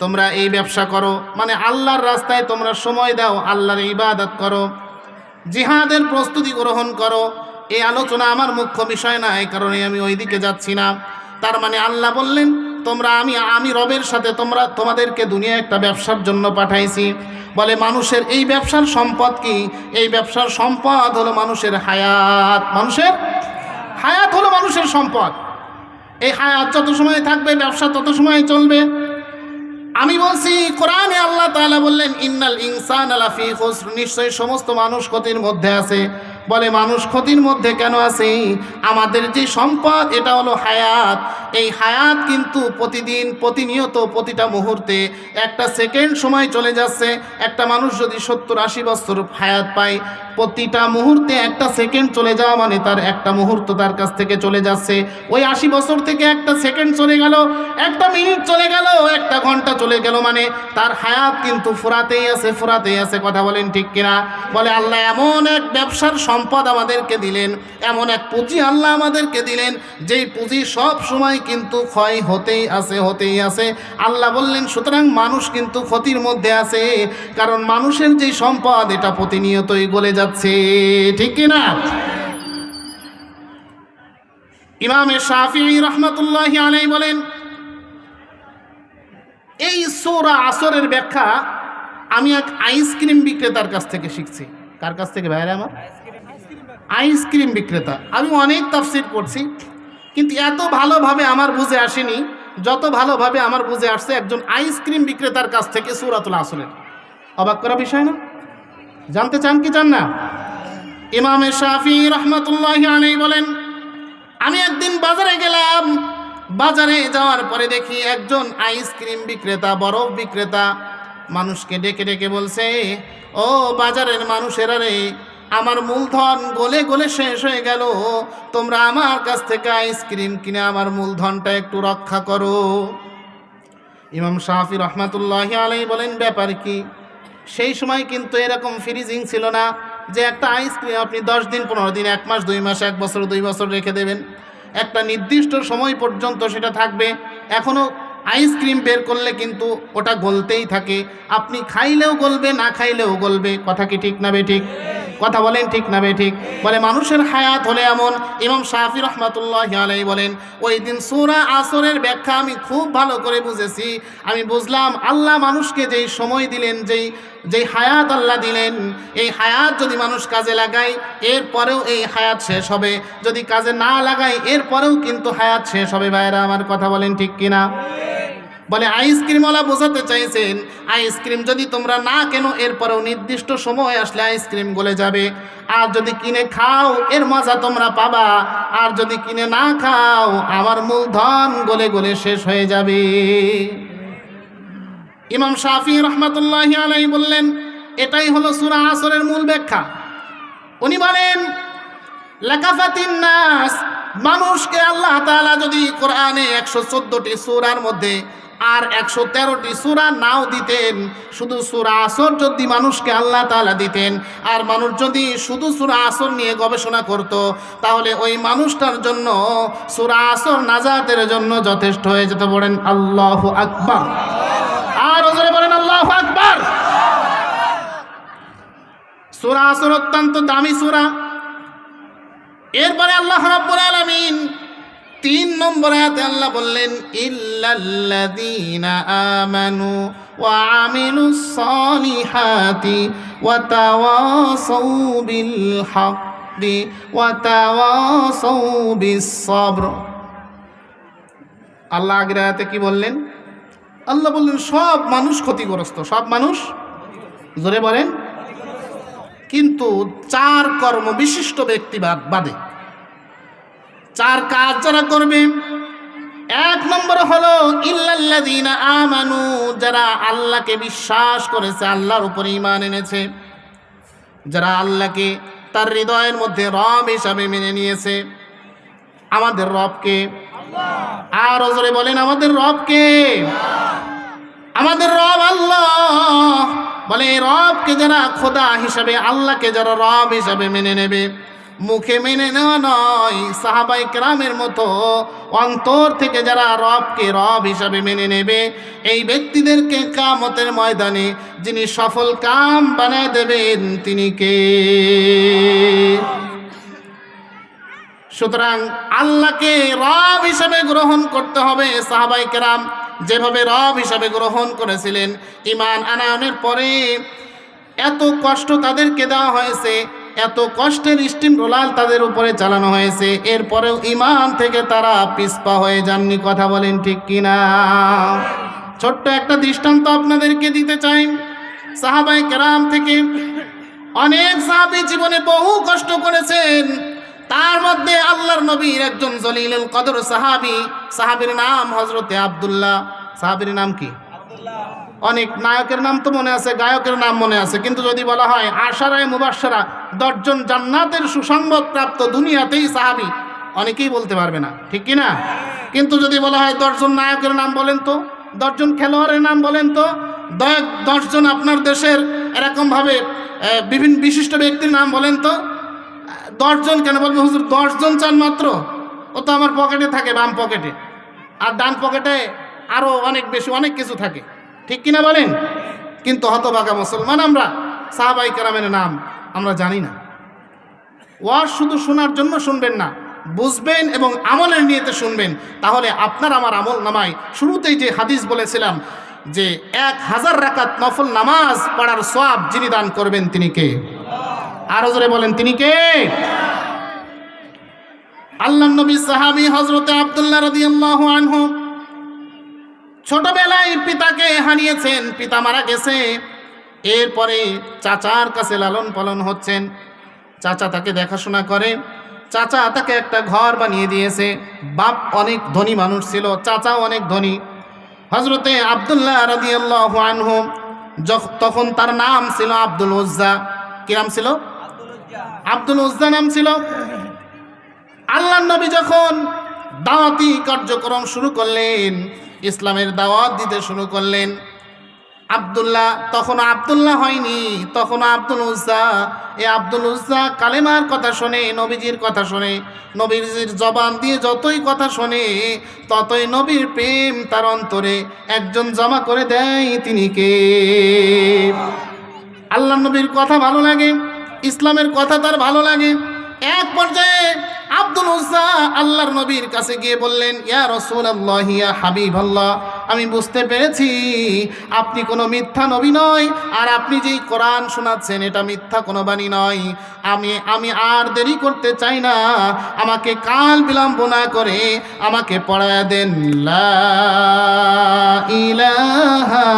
Speaker 1: তোমরা এই ব্যবসা করো, মানে আল্লাহর রাস্তায় তোমরা সময় দাও, আল্লাহর ইবাদত করো, জিহাদের প্রস্তুতি গ্রহণ করো। এই আলোচনা আমার মুখ্য বিষয় না, এই কারণে আমি ওই দিকে যাচ্ছি না। তার মানে আল্লাহ বললেন তোমরা, আমি রবের সাথে তোমাদেরকে দুনিয়া একটা ব্যবসার জন্য পাঠাইছি। বলে মানুষের এই ব্যবসার সম্পদ কি? এই ব্যবসার সম্পদ হলো মানুষের হায়াত। মানুষের হায়াত হলো মানুষের সম্পদ। এই হায়াত যত সময় থাকবে ব্যবসা তত সময় চলবে। আমি বলছি কোরআনে আল্লাহ তাআলা বললেন ইন্নাল ইনসানা লাফি খুসর, নিশ্চয়ই সমস্ত মানুষ ক্ষতির মধ্যে আছে। বলে মানুষ ক্ষতির মধ্যে কেন আছে? আমাদের যে সম্পদ এটা হলো হায়াত। এই হায়াত কিন্তু প্রতিদিন, প্রতিনিয়ত, প্রতিটা মুহূর্তে একটা সেকেন্ড সময় চলে যাচ্ছে। একটা মানুষ যদি 70-80 বছর হায়াত পায়, প্রতিটা মুহূর্তে একটা সেকেন্ড চলে যাওয়া মানে তার একটা মুহূর্ত তার কাছ থেকে চলে যাচ্ছে। ওই 80 বছর থেকে একটা সেকেন্ড চলে গেল, একটা মিনিট চলে গেল, একটা ঘন্টা চলে গেল, মানে তার হায়াত কিন্তু ফুরাতেই আছে। কথা বলেন ঠিক কিনা? বলে আল্লাহ এমন এক ব্যবসার সম্পদ আমাদেরকে দিলেন, এমন এক পুঁজি আল্লাহ আমাদেরকে দিলেন, যেই পুঁজি সব সময় কিন্তু ক্ষয় হতেই আছে। আল্লাহ বললেন সুতরাং মানুষ কিন্তু ক্ষতির মধ্যে আছে, কারণ মানুষের যে সম্পদ এটা প্রতিনিয়তই গলে যাচ্ছে। ঠিক কিনা? ইমামে শাফিঈ রাহমাতুল্লাহি আলাইহি বলেন এই সূরা আসরের ব্যাখ্যা আমি এক আইসক্রিম বিক্রেতার কাছ থেকে শিখছি। কার কাছ থেকে ভাইরা আমার? আইসক্রিম বিক্রেতা। আমি অনেক তাফসীর করছি, কিন্তু এত ভালোভাবে আমার বুঝে আসেনি যত ভালোভাবে আমার বুঝে আসছে একজন আইসক্রিম বিক্রেতার কাছ থেকে সূরাতুল আসরের। অবাক করা বিষয় না? জানতে চান কি চান না? ইমামে শাফিঈ রাহমাতুল্লাহি আলাইহি বলেন আমি একদিন বাজারে গেলাম। বাজারে যাওয়ার পরে দেখি একজন আইসক্রিম বিক্রেতা, বরফ বিক্রেতা মানুষকে ডেকে ডেকে বলছে, ও বাজারের মানুষেরা রে, আমার মূলধন গলে গলে শেষ হয়ে গেল, তোমরা আমার কাছ থেকে আইসক্রিম কিনে আমার মূলধনটা একটু রক্ষা করো। ইমাম শাফিঈ রাহমাতুল্লাহি আলাইহি বলেন ব্যাপার কি? সেই সময় কিন্তু এরকম ফ্রিজিং ছিল না যে একটা আইসক্রিম আপনি 10 দিন 15 দিন, 1 মাস 2 মাস 1 বছর 2 বছর রেখে দেবেন। একটা নির্দিষ্ট সময় পর্যন্ত সেটা থাকবে। এখনও আইসক্রিম বের করলে কিন্তু ওটা গলতেই থাকে, আপনি খাইলেও গলবে, না খাইলেও গলবে। কথা কি ঠিক না বে ঠিক? কথা বলেন ঠিক না বে ঠিক? বলে মানুষের হায়াত হলে এমন। ইমাম শাফিঈ রাহমাতুল্লাহি আলাইহি বলেন ওই দিন সূরা আসরের ব্যাখ্যা আমি খুব ভালো করে বুঝেছি। আমি বুঝলাম আল্লাহ মানুষকে যেই সময় দিলেন, যেই হায়াত আল্লাহ দিলেন, এই হায়াত যদি মানুষ কাজে লাগায় এরপরেও এই হায়াত শেষ হবে, যদি কাজে না লাগায় এরপরেও কিন্তু হায়াত শেষ হবে। ভাইরা আমার কথা বলেন ঠিক কিনা? বলে আইসক্রিমওয়ালা বোঝাতে চাইছেন আইসক্রিম যদি তোমরা না কেন এরপরেও নির্দিষ্ট সময় আসলে আইসক্রিম গলে যাবে। আর যদি কিনে খাও এর মজা তোমরা পাবা, আর যদি কিনে না খাও আমার মূলধন গলে গলে শেষ হয়ে যাবে। ইমাম শাফিঈ রাহমাতুল্লাহি আলাইহি বললেন এটাই হলো সূরা আসরের মূল ব্যাখ্যা। উনি বলেন লাকাফাতিন নাস, মানুষকে আল্লাহ তাআলা যদি কোরআনে 114টি সূরার মধ্যে আর 113টি সূরা নাও দিতেন, শুধু সূরা আসর যদি মানুষকে আল্লাহ তাআলা দিতেন, আর মানুষ যদি শুধু সূরা আসর নিয়ে গবেষণা করত, তাহলে ওই মানুষটার জন্য সূরা আসর নাজাতের জন্য যথেষ্ট হয়ে যেত। বলেন আল্লাহু আকবার। আর ওজোরে বলেন আল্লাহু আকবার। সূরা আসর অত্যন্ত দামি সূরা। এরপরে আল্লাহ রাব্বুল আলামিন 3 নম্বর আয়াতে আল্লাহ বললেন ইল্লাল্লাযীনা আমানু ওয়া আমিলুস সালিহাতি ওয়া তাওয়াসাউ বিল হাক্কি ওয়া তাওয়াসাউ বিস সাবর। আল্লাহ আগের আয়াতে কি বললেন? আল্লাহ বললেন সব মানুষ ক্ষতিগ্রস্ত, সব মানুষ, জোরে বলেন, কিন্তু 4 কর্ম বিশিষ্ট ব্যক্তি বাদে, 4 কাজ যারা করবে এক নম্বর হলো ইল্লাল্লাযীনা আমানু, যারা আল্লাহকে বিশ্বাস করেছে, আল্লাহর উপর ঈমান এনেছে, যারা আল্লাহকে তার হৃদয়ের মধ্যে রব হিসাবে মেনে নিয়েছে। আমাদের রবকে আর জোরে বলেন, আমাদের রবকে, আমাদের রব আল্লাহ। বলে রবকে যারা খোদা হিসাবে, আল্লাহকে যারা রব হিসাবে মেনে নেবে, মুখে মেনে নেওয়া নয়, সাহাবায়ে কেরামের মতো অন্তর থেকে যারা রবকে রব হিসাবে মেনে নেবে, এই ব্যক্তিদেরকে কিয়ামতের ময়দানে যিনি সফল কাম বানায় দেবেন তিনি কে? সুতরাং আল্লাহকে রব হিসাবে গ্রহণ করতে হবে। সাহাবায়ে কেরাম যেভাবে রব হিসাবে গ্রহণ করেছিলেন, ঈমান আনয়নের পরে এত কষ্ট তাদেরকে দেওয়া হয়েছে, এত কষ্টের স্টিম রোলার তাদের উপরে চালানো হয়েছে, এরপরেও ঈমান থেকে তারা পিছপা হয়ে যাননি। কথা বলেন ঠিক কিনা? ছোট্ট একটা দৃষ্টান্ত আপনাদেরকে দিতে চাই। সাহাবায়ে কেরাম থেকে অনেক সাহাবী জীবনে বহু কষ্ট করেছেন। তার মধ্যে আল্লাহর নবীর একজন জলিলুল কদর সাহাবী, সাহাবীর নাম হযরতে আব্দুল্লাহ। সাহাবীর নাম কি? অনেক নায়কের নাম তো মনে আছে, গায়কের নাম মনে আছে, কিন্তু যদি বলা হয় আশারায়ে মুবাশশারা 10 জন জান্নাতের সুসংবাদ প্রাপ্ত দুনিয়াতেই সাহাবী, অনেকেই বলতে পারবে না, ঠিক কি না? কিন্তু যদি বলা হয় 10 জন নায়কের নাম বলেন তো, 10 জন খেলোয়াড়ের নাম বলেন তো, 10 জন আপনার দেশের এরকমভাবে বিভিন্ন বিশিষ্ট ব্যক্তির নাম বলেন তো, 10 জন কেন বলবো হুজুর? 10 জন চান মাত্র? ও তো আমার পকেটে থাকে, বাম পকেটে, আর ডান পকেটে আরও অনেক বেশি অনেক কিছু থাকে, ঠিক কিনা বলেন? কিন্তু হতভাগা মুসলমান আমরা, সাহাবায়ে কেরামের নাম আমরা জানি না। ওয়াজ শুধু শোনার জন্য শুনবেন না, বুঝবেন এবং আমলের নিয়তে শুনবেন, তাহলে আপনার আমার আমল নামায় শুরুতেই যে হাদিস বলেছিলাম যে 1000 রাকাত নফল নামাজ পড়ার সওয়াব যিনি দান করবেন তিনি কে? আরো জোরে বলেন, তিনি কে? আল্লাহর নবী সাহাবী হযরতে আব্দুল্লাহ রাদিয়াল্লাহু আনহু ছোটবেলায় পিতাকে হারিয়েছেন, পিতা মারা গেছে, এরপরে চাচার কাছে লালন পালন হচ্ছেন, চাচা তাকে দেখাশোনা করে, চাচা তাকে একটা ঘর বানিয়ে দিয়েছে। বাপ অনেক ধনী মানুষ ছিল, চাচাও অনেক ধনী। হযরতে আব্দুল্লাহ রাদিয়াল্লাহু আনহু তখন তার নাম ছিল আব্দুল উজ্জা। কি নাম ছিল? আব্দুল উজ্জা নাম ছিল। আল্লাহর নবী যখন দাওয়াতি কার্যক্রম শুরু করলেন, ইসলামের দাওয়াত দিতে শুরু করলেন, আব্দুল্লাহ তখনও আব্দুল্লাহ হয়নি, তখন আব্দুল উজ্জা। এই আব্দুল উজ্জা কালেমার কথা শোনে, নবীজির কথা শোনে, নবীজির জবান দিয়ে যতই কথা শোনে ততই নবীর প্রেম তার অন্তরে একজন জমা করে দেয়, তিনি কে? আল্লাহ নবীর কথা ভালো লাগে, ইসলামের কথা তার ভালো লাগে। এক পর্যায়ে আব্দুল উজ্জা আল্লাহর নবীর কাছে গিয়ে বললেন, ইয়া রাসূলুল্লাহ, ইয়া হাবিবাল্লাহ, আমি বুঝতে পেরেছি আপনি কোনো মিথ্যা নবী নয়, আর আপনি যেই কোরআন শোনাচ্ছেন এটা মিথ্যা কোনো বাণী নয়। আমি আর দেরি করতে চাই না, আমাকে কাল বিলম্ব না করে আমাকে পড়ায়া দেন লা ইলাহা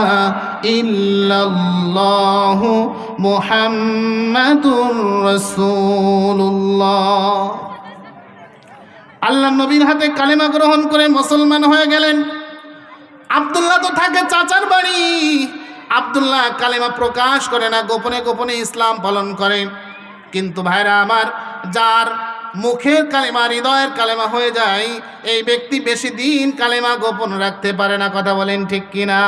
Speaker 1: ইল্লাল্লাহু মুহাম্মাদুর রাসূলুল্লাহ। আল্লাহ নবীর হাতে কালেমা গ্রহণ করে মুসলমান হয়ে গেলেন। আব্দুল্লাহ তো থাকে চাচার বাড়ি, আব্দুল্লাহ কালেমা প্রকাশ করে না, গোপনে গোপনে ইসলাম পালন করে। কিন্তু ভাইরা আমার, যার মুখের কালেমা হৃদয়ের কালেমা হয়ে যায়, এই ব্যক্তি বেশি দিন কালেমা গোপন রাখতে পারে না। কথা বলেন ঠিক কিনা?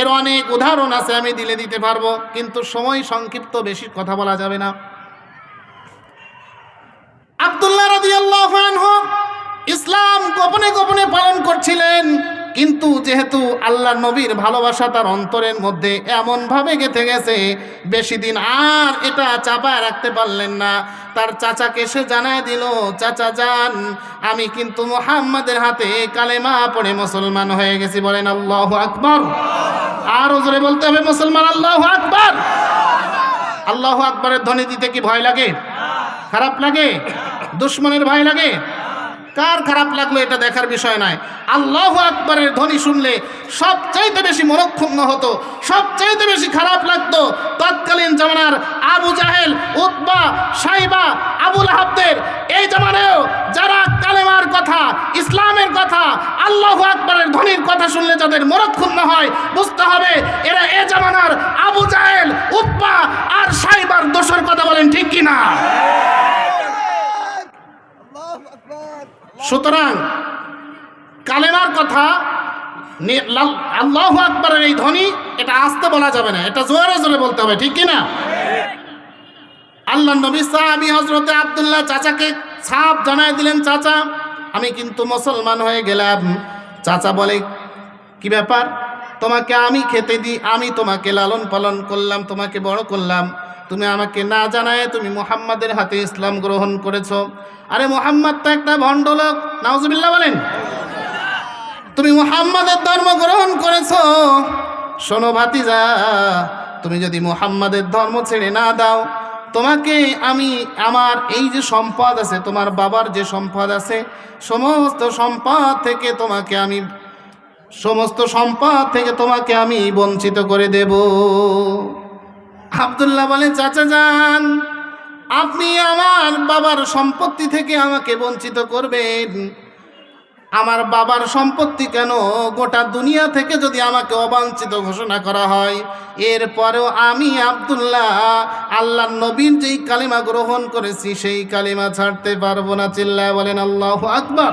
Speaker 1: এর অনেক উদাহরণ আছে, আমি দিতে পারবো, কিন্তু সময় সংক্ষিপ্ত, বেশি কথা বলা যাবে না। আব্দুল্লাহ রাদিয়াল্লাহু আনহু ইসলাম গোপনে গোপনে পালন করছিলেন, কিন্তু যেহেতু আল্লাহ নবীর ভালোবাসা তার অন্তরের মধ্যে এমনভাবে গেঁথে গেছে, বেশি দিন আর এটা চাপায় রাখতে পারলেন না। তার চাচাকে সে জানায় দিল, চাচা যান, আমি কিন্তু মুহাম্মাদের হাতে কালেমা পড়ে মুসলমান হয়ে গেছি। বলেন আল্লাহু আকবার। আর জোরে বলতে হবে মুসলমান, আল্লাহু আকবার। আল্লাহু আকবারের ধ্বনি দিতে কি ভয় লাগে? খারাপ লাগে? দুশ্মনের ভয় লাগে? কার খারাপ লাগলো এটা দেখার বিষয় নয়। আল্লাহু আকবারের ধ্বনি শুনলে সবচাইতে বেশি মনক্ষুণ্ণ হতো, সবচাইতে বেশি খারাপ লাগতো তৎকালীন জামানার আবু জাহেল, উতবা, সাইবা, আবুল আহাবদের। এই জামানায়ও যারা কালেমার কথা, ইসলামের কথা, আল্লাহু আকবারের ধ্বনির কথা শুনলে যাদের মরদ ক্ষুণ্ণ হয়, বুঝতে হবে এরা এ জামানার আবু জাহেল, উতবা আর সাইবার দোষের কথা বলেন, ঠিক কিনা? সুতরাং কালেমার কথা, আল্লাহু আকবারের এই ধ্বনি, এটা আস্তে বলা যাবে না, এটা জোরে জোরে বলতে হবে, ঠিক কিনা? আল্লাহ নবী সাহাবী হযরতে আব্দুল্লাহ চাচাকে সাফ জানায় দিলেন, চাচা আমি কিন্তু মুসলমান হয়ে গেলাম। চাচা বলে, কি ব্যাপার? তোমাকে আমি খেতে দিই, আমি তোমাকে লালন পালন করলাম, তোমাকে বড় করলাম, তুমি আমাকে না জানায় তুমি মুহাম্মাদের হাতে ইসলাম গ্রহণ করেছো। আরে মুহাম্মদ তো একটা ভণ্ড লোক, নাউজুবিল্লাহ বলেন। তুমি মুহাম্মাদের ধর্ম গ্রহণ করেছো। শোনো ভাতিজা, তুমি যদি মুহাম্মাদের ধর্ম ছেড়ে না দাও, তোমাকে আমি আমার এই যে সম্পদ আছে, তোমার বাবার যে সম্পদ আছে, সমস্ত সম্পদ থেকে তোমাকে আমি বঞ্চিত করে দেব। আব্দুল্লাহ বলে, চাচা যান, আপনি আমার বাবার সম্পত্তি থেকে আমাকে বঞ্চিত করবেন? আমার বাবার সম্পত্তি কেন, গোটা দুনিয়া থেকে যদি আমাকে অবাঞ্ছিত ঘোষণা করা হয়, এরপরেও আমি আব্দুল্লাহ আল্লাহর নবীর যেই কালিমা গ্রহণ করেছি সেই কালিমা ছাড়তে পারবো না। চিল্লায় বলেন আল্লাহু আকবার।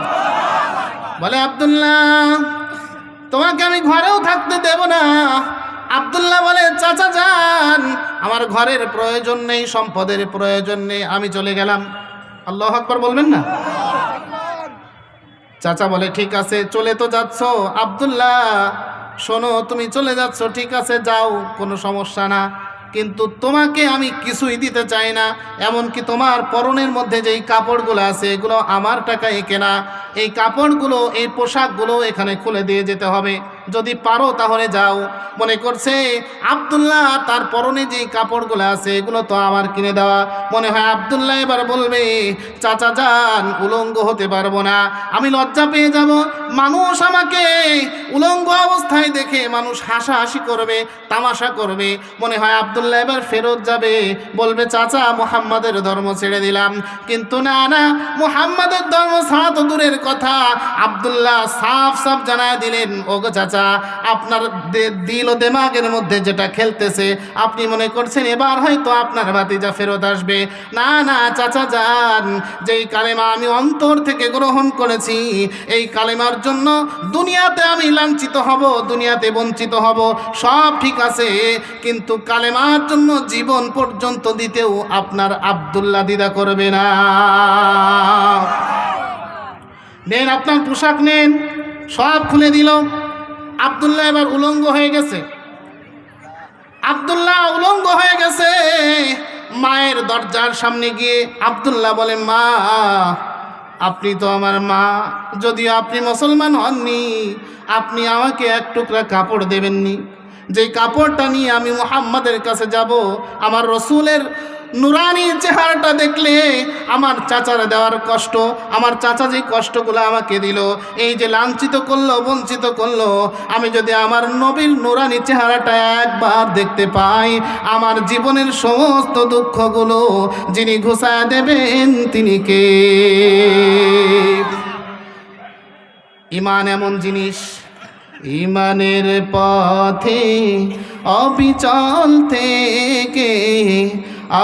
Speaker 1: বলে, আব্দুল্লাহ তোমাকে আমি ঘরেও থাকতে দেব না। আব্দুল্লাহ বলে, চাচা যান, আমার ঘরের প্রয়োজন নেই, সম্পদের প্রয়োজন নেই, আমি চলে গেলাম। আল্লাহু আকবার বলবেন না? চাচা বলে, ঠিক আছে, চলে তো যাচ্ছ। আব্দুল্লাহ শোনো, তুমি চলে যাচ্ছ, ঠিক আছে যাও, কোনো সমস্যা না, কিন্তু তোমাকে আমি কিছুই দিতে চাই না। এমনকি তোমার পরনের মধ্যে যেই কাপড়গুলো আছে এগুলো আমার টাকায় কেনা, এই কাপড়গুলো, এই পোশাকগুলো এখানে খুলে দিয়ে যেতে হবে, যদি পারো তাহলে যাও। মনে করছে আব্দুল্লাহ তার পরনে যেই কাপড়গুলো আছে এগুলো তো আমার কিনে দেওয়া। মনে হয় আব্দুল্লাহ এবার বলবে, চাচা যান, উলঙ্গ হতে পারবো না, আমি লজ্জা পেয়ে যাব, মানুষ আমাকে উলঙ্গ অবস্থায় দেখে মানুষ হাসাহাসি করবে, তামাশা করবে। মনে হয় আব্দুল্লাহ এবার ফেরত যাবে, বলবে, চাচা মুহাম্মাদের ধর্ম ছেড়ে দিলাম। কিন্তু না না, মুহাম্মাদের ধর্ম ছাড়া তো দূরের কথা, আব্দুল্লাহ সাফ সাফ জানায় দিলেন, ওগো চাচা, আপনার দিল ও দেমাগের মধ্যে যেটা খেলতেছে, আপনি মনে করছেন এবার হয়তো আপনার ভাতিজা ফেরত আসবে। না না চাচা যান, যেই কালেমা আমি অন্তর থেকে গ্রহণ করেছি, এই কালেমার জন্য দুনিয়াতে আমি লাঞ্ছিত হব, দুনিয়াতে বঞ্চিত হব, সব ঠিক আছে, কিন্তু কালেমার জন্য জীবন পর্যন্ত দিতেও আপনার আব্দুল্লাহ দ্বিধা করবে না। নেন আপনার পোশাক নেন, সব খুলে দিল। আব্দুল্লাহ এবার উলঙ্গ হয়ে গেছে। আব্দুল্লাহ উলঙ্গ হয়ে গেছে। মায়ের দরজার সামনে গিয়ে আব্দুল্লাহ বলে, মা আপনি তো আমার মা, যদিও আপনি মুসলমান হননি, আপনি আমাকে এক টুকরা কাপড় দেবেননি? যেই কাপড়টা নিয়ে আমি মুহাম্মাদের কাছে যাব, আমার রসুলের নুরানি চেহারাটা দেখলে আমার চাচার দেওয়ার কষ্ট, আমার চাচা যে কষ্টগুলো আমাকে দিল, এই যে লাঞ্ছিত করলো, বঞ্চিত করলো, আমি যদি আমার নবীর নুরানি চেহারাটা একবার দেখতে পাই, আমার জীবনের সমস্ত দুঃখগুলো যিনি ঘুষায় দেবেন তিনি কে? ঈমান এমন জিনিস, ঈমানের পথে অবিচল থেকে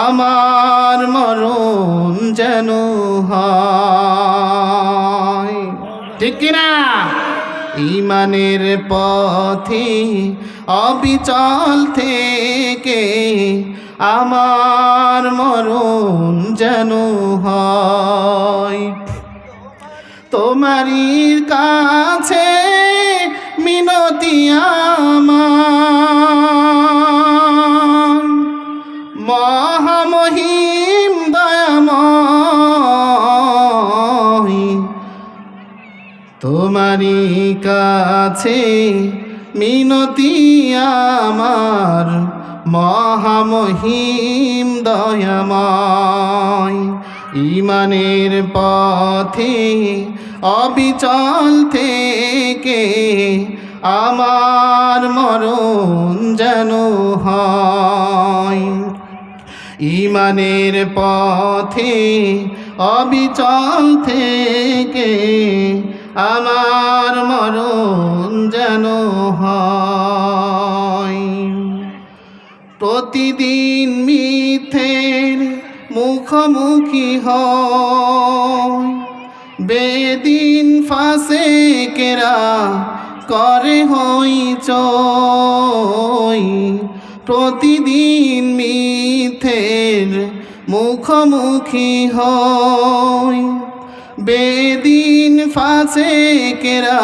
Speaker 1: আমার মরণ যেন হয়, ঠিক কিনা? ঈমানের পথে অবিচল থেকে আমার মরণ যেন হয়। তোমারই কাছে মিনতি আমার, মহামহিম দয়াময়, তোমারই কাছে মিনতি আমার, মহামহিম দয়াময়। ঈমানের পথে অবিচল থেকে আমার মরণ যেন ইমানের পথে অবিচল থেকে আমার মরণ যেন হয়। প্রতিদিন মিথ্যের মুখোমুখি হয়, বেদিন ফাসেকেরা করে হইচই। প্রতিদিন মিথ্যের মুখোমুখি হয়, বেদিন ফাসেকেরা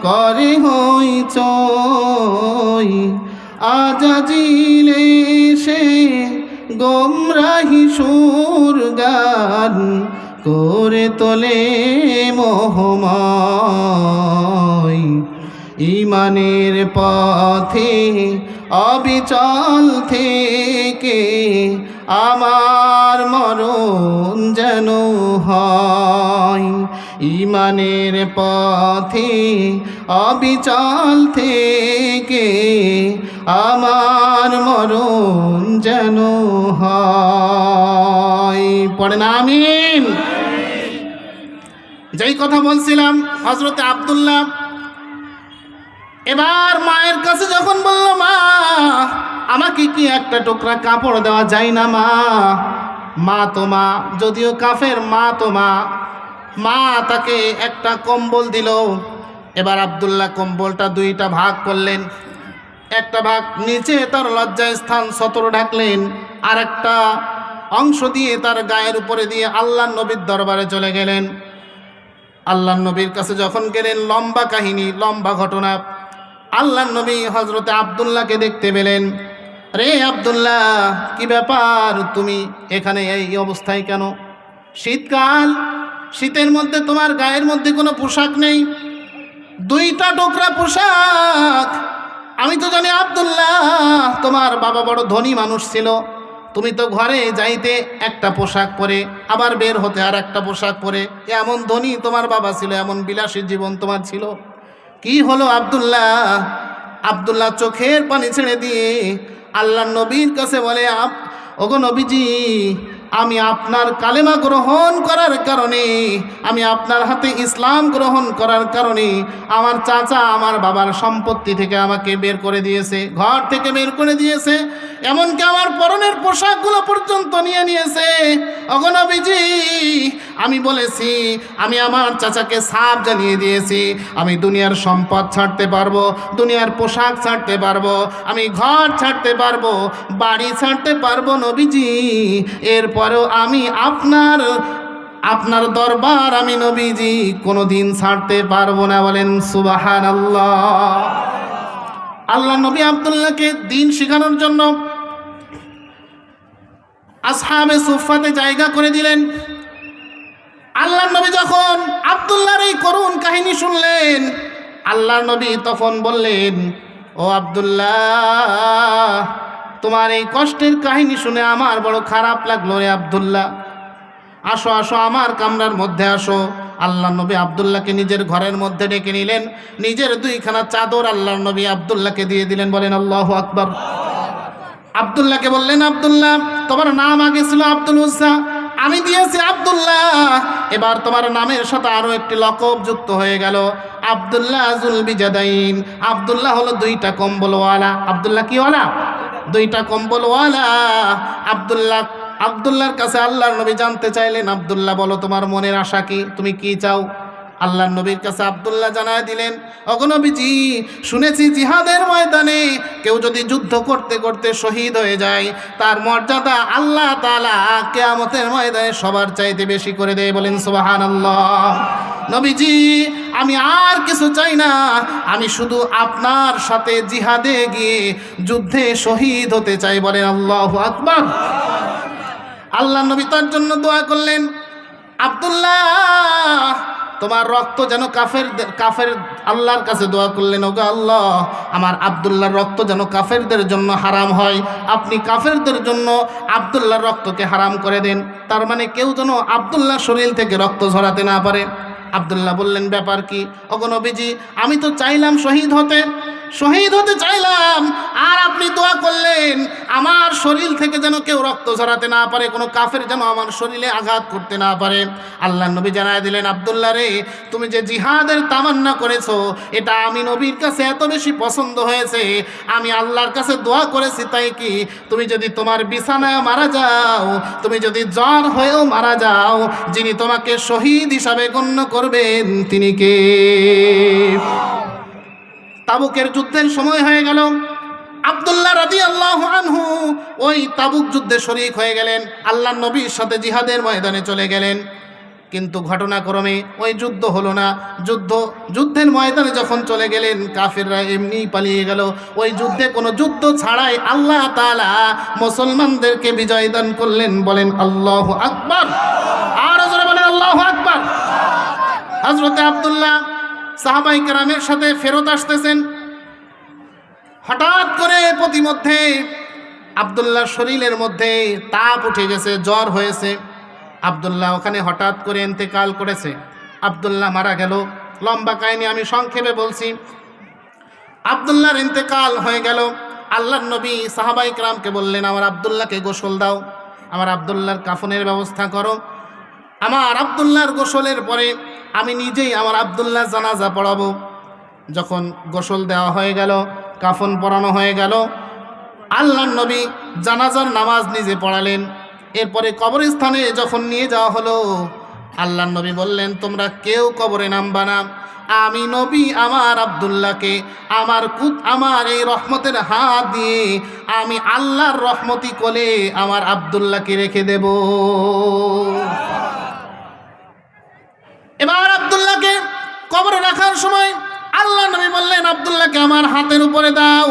Speaker 1: করে হইচই। আজাজিলে সে গোমরাহি সুর গান করে তোলে মোহময়। ইমানের পথে অবিচল থেকে আমার মরণ যেন হয়। ইমানের পথে অবিচল থেকে আমার মরণ যেন হয়। পড়েন আমিন। যেই কথা বলছিলাম হযরত আব্দুল্লাহ এবার মায়ের কাছে যখন বলল, মা আমাকে কি একটা টুকরা কাপড় দেওয়া যায় না মা? মা তো মা, যদিও কাফের, মা তো মা। মা তাকে একটা কম্বল দিল। এবার আব্দুল্লাহ কম্বলটা দুইটা ভাগ করলেন। একটা ভাগ নিচে তার লজ্জায় স্থান সতর ঢাকলেন, আর একটা অংশ দিয়ে তার গায়ের উপরে দিয়ে আল্লাহ নবীর দরবারে চলে গেলেন। আল্লাহ নবীর কাছে যখন গেলেন, লম্বা কাহিনী, লম্বা ঘটনা। আল্লাহ নবী হযরতে আব্দুল্লাহকে দেখতে পেলেন। রে আব্দুল্লাহ, কি ব্যাপার, তুমি এখানে এই অবস্থায় কেন? শীতকাল, শীতের মধ্যে তোমার গায়ের মধ্যে কোনো পোশাক নেই, দুইটা টুকরা পোশাক। আমি তো জানি আব্দুল্লাহ তোমার বাবা বড় ধনী মানুষ ছিল, তুমি তো ঘরে যাইতে একটা পোশাক পরে আবার বের হতে আর একটা পোশাক পরে, এমন ধনী তোমার বাবা ছিল, এমন বিলাসী জীবন তোমার ছিল। কি হলো আব্দুল্লাহ? আব্দুল্লাহ চোখের পানি ছেড়ে দিয়ে আল্লাহ নবীর কাছে বলে, ওগো নবীজি, আমি আপনার কালেমা গ্রহণ করার কারণে, আমি আপনার হাতে ইসলাম গ্রহণ করার কারণে আমার চাচা আমার বাবার সম্পত্তি থেকে আমাকে বের করে দিয়েছে, ঘর থেকে বের করে দিয়েছে, এমনকি আমার পরনের পোশাকগুলো পর্যন্ত নিয়ে নিয়েছে। ওগো নবীজি, আমি বলেছি, আমি আমার চাচাকে সাফ জানিয়ে দিয়েছি, আমি দুনিয়ার সম্পদ ছাড়তে পারবো, দুনিয়ার পোশাক ছাড়তে পারবো, আমি ঘর ছাড়তে পারবো, বাড়ি ছাড়তে পারবো নবীজি, এরপরেও আমি আপনার দরবার আমি নবীজি কোনোদিন ছাড়তে পারবো না। বলেন সুবহানাল্লাহ। আল্লাহ নবী আব্দুল্লাহকে দ্বীন শেখানোর জন্য আসহাবে সুফফাতে জায়গা করে দিলেন। আল্লাহ নবী যখন আব্দুল্লাহর এই করুণ কাহিনী শুনলেন, আল্লাহ নবী তখন বললেন, ও আব্দুল্লাহ, তোমার এই কষ্টের কাহিনী শুনে আমার বড় খারাপ লাগলো রে আব্দুল্লাহ, আসো আসো আমার কামরার মধ্যে আসো। আল্লাহ নবী আব্দুল্লাহকে নিজের ঘরের মধ্যে ডেকে নিলেন, নিজের দুইখানা চাদর আল্লাহ নবী আব্দুল্লাহকে দিয়ে দিলেন। বলেন আল্লাহু আকবার। আব্দুল্লাহকে বললেন, আব্দুল্লাহ, তোমার নাম আগে ছিল আব্দুল উজ্জা, আমি দিয়েছি আব্দুল্লাহ, এবার তোমার নামের সাথে আরো একটি লকব যুক্ত হয়ে গেল, আব্দুল্লাহ জুল বিজাদাইন। আব্দুল্লাহ হলো দুইটা কম্বলওয়ালা। আব্দুল্লাহ কি ওয়ালা? দুইটা কম্বলওয়ালা। আব্দুল্লাহর কাছে আল্লাহর নবী জানতে চাইলেন, আব্দুল্লাহ বলো তোমার মনের আশা কি, তুমি কি চাও? আল্লাহর নবীর কাছে আব্দুল্লাহ জানায় দিলেন, ওগো নবীজি, শুনেছি জিহাদের ময়দানে কেউ যদি যুদ্ধ করতে করতে শহীদ হয়ে যায়, তার মর্যাদা আল্লাহ তাআলা কিয়ামতের ময়দানে সবার চাইতে বেশি করে দেয়। বলেন সুবহানাল্লাহ। নবীজি, আমি আর কিছু চাই না, আমি শুধু আপনার সাথে জিহাদে গিয়ে যুদ্ধে শহীদ হতে চাই। বলেন আল্লাহু আকবার। আল্লাহ নবী তার জন্য দোয়া করলেন, আব্দুল্লাহ, তোমার রক্ত যেন কাফের আল্লাহর কাছে দোয়া করলেন, ওগো আল্লাহ, আমার আব্দুল্লাহর রক্ত যেন কাফেরদের জন্য হারাম হয়, আপনি কাফেরদের জন্য আব্দুল্লাহর রক্তকে হারাম করে দেন, তার মানে কেউ যেন আব্দুল্লাহর শরীর থেকে রক্ত ঝরাতে না পারে। আব্দুল্লাহ বললেন, ব্যাপার কি? ওগো নবীজি, আমি তো চাইলাম শহীদ হতে চাইলাম, আর আপনি দোয়া করলেন আমার শরীর থেকে যেন কেউ রক্ত ঝরাতে না পারে, কোনো কাফের যেন আমার শরীরে আঘাত করতে না পারে। আল্লাহ নবী জানায় দিলেন, আব্দুল্লাহ রে, তুমি যে জিহাদের তামান্না করেছো এটা আমি নবীর কাছে এত বেশি পছন্দ হয়েছে, আমি আল্লাহর কাছে দোয়া করেছি তাই কি তুমি যদি তোমার বিছানায় মারা যাও, তুমি যদি জ্বর হয়েও মারা যাও, যিনি তোমাকে শহীদ হিসাবে গণ্য করবেন তিনি কে? তাবুকের যুদ্ধের সময় হয়ে গেল, আব্দুল্লাহ রাদিয়াল্লাহু আনহু ওই তাবুক যুদ্ধে শরীক হয়ে গেলেন, আল্লাহর নবীর সাথে জিহাদের ময়দানে চলে গেলেন। কিন্তু ঘটনাক্রমে ওই যুদ্ধ হলো না। যুদ্ধের ময়দানে যখন চলে গেলেন, কাফেররা এমনিই পালিয়ে গেল। ওই যুদ্ধে কোনো যুদ্ধ ছাড়াই আল্লাহ তাআলা মুসলমানদেরকে বিজয় দান করলেন। বলেন আল্লাহু আকবার। আর জোরে বলেন আল্লাহু আকবার। হযরত আব্দুল্লাহ সাহাবায়ে কেরামের সাথে ফেরত আসতেছেন। হঠাৎ করে প্রতিমধ্যে আব্দুল্লাহর শরীরের মধ্যে তাপ উঠে গেছে, জ্বর হয়েছে। আব্দুল্লাহ ওখানে হঠাৎ করে ইন্তেকাল করেছে। আব্দুল্লাহ মারা গেল। লম্বা কাহিনী আমি সংক্ষেপে বলছি। আব্দুল্লাহর ইন্তেকাল হয়ে গেল। আল্লাহর নবী সাহাবায়ে কেরামকে বললেন, আমার আব্দুল্লাহকে গোসল দাও, আমার আব্দুল্লাহর কাফনের ব্যবস্থা করো। আমার আব্দুল্লাহর গোসলের পরে আমি নিজেই আমার আব্দুল্লাহর জানাজা পড়াবো। যখন গোসল দেওয়া হয়ে গেল, কাফন পরানো হয়ে গেল, আল্লাহর নবী জানাজার নামাজ নিজে পড়ালেন। এরপরে কবরস্থানে যখন নিয়ে যাওয়া হলো, আল্লাহর নবী বললেন, তোমরা কেউ কবরে নামবা না, আমি নবী আমার আব্দুল্লাহকে আমার এই রহমতের হাত দিয়ে আমি আল্লাহর রহমতি কোলে আমার আব্দুল্লাহকে রেখে দেব। এবার আব্দুল্লাহকে কবরে রাখার সময় আল্লাহ নবী বললেন, আব্দুল্লাহকে আমার হাতের উপরে দাও।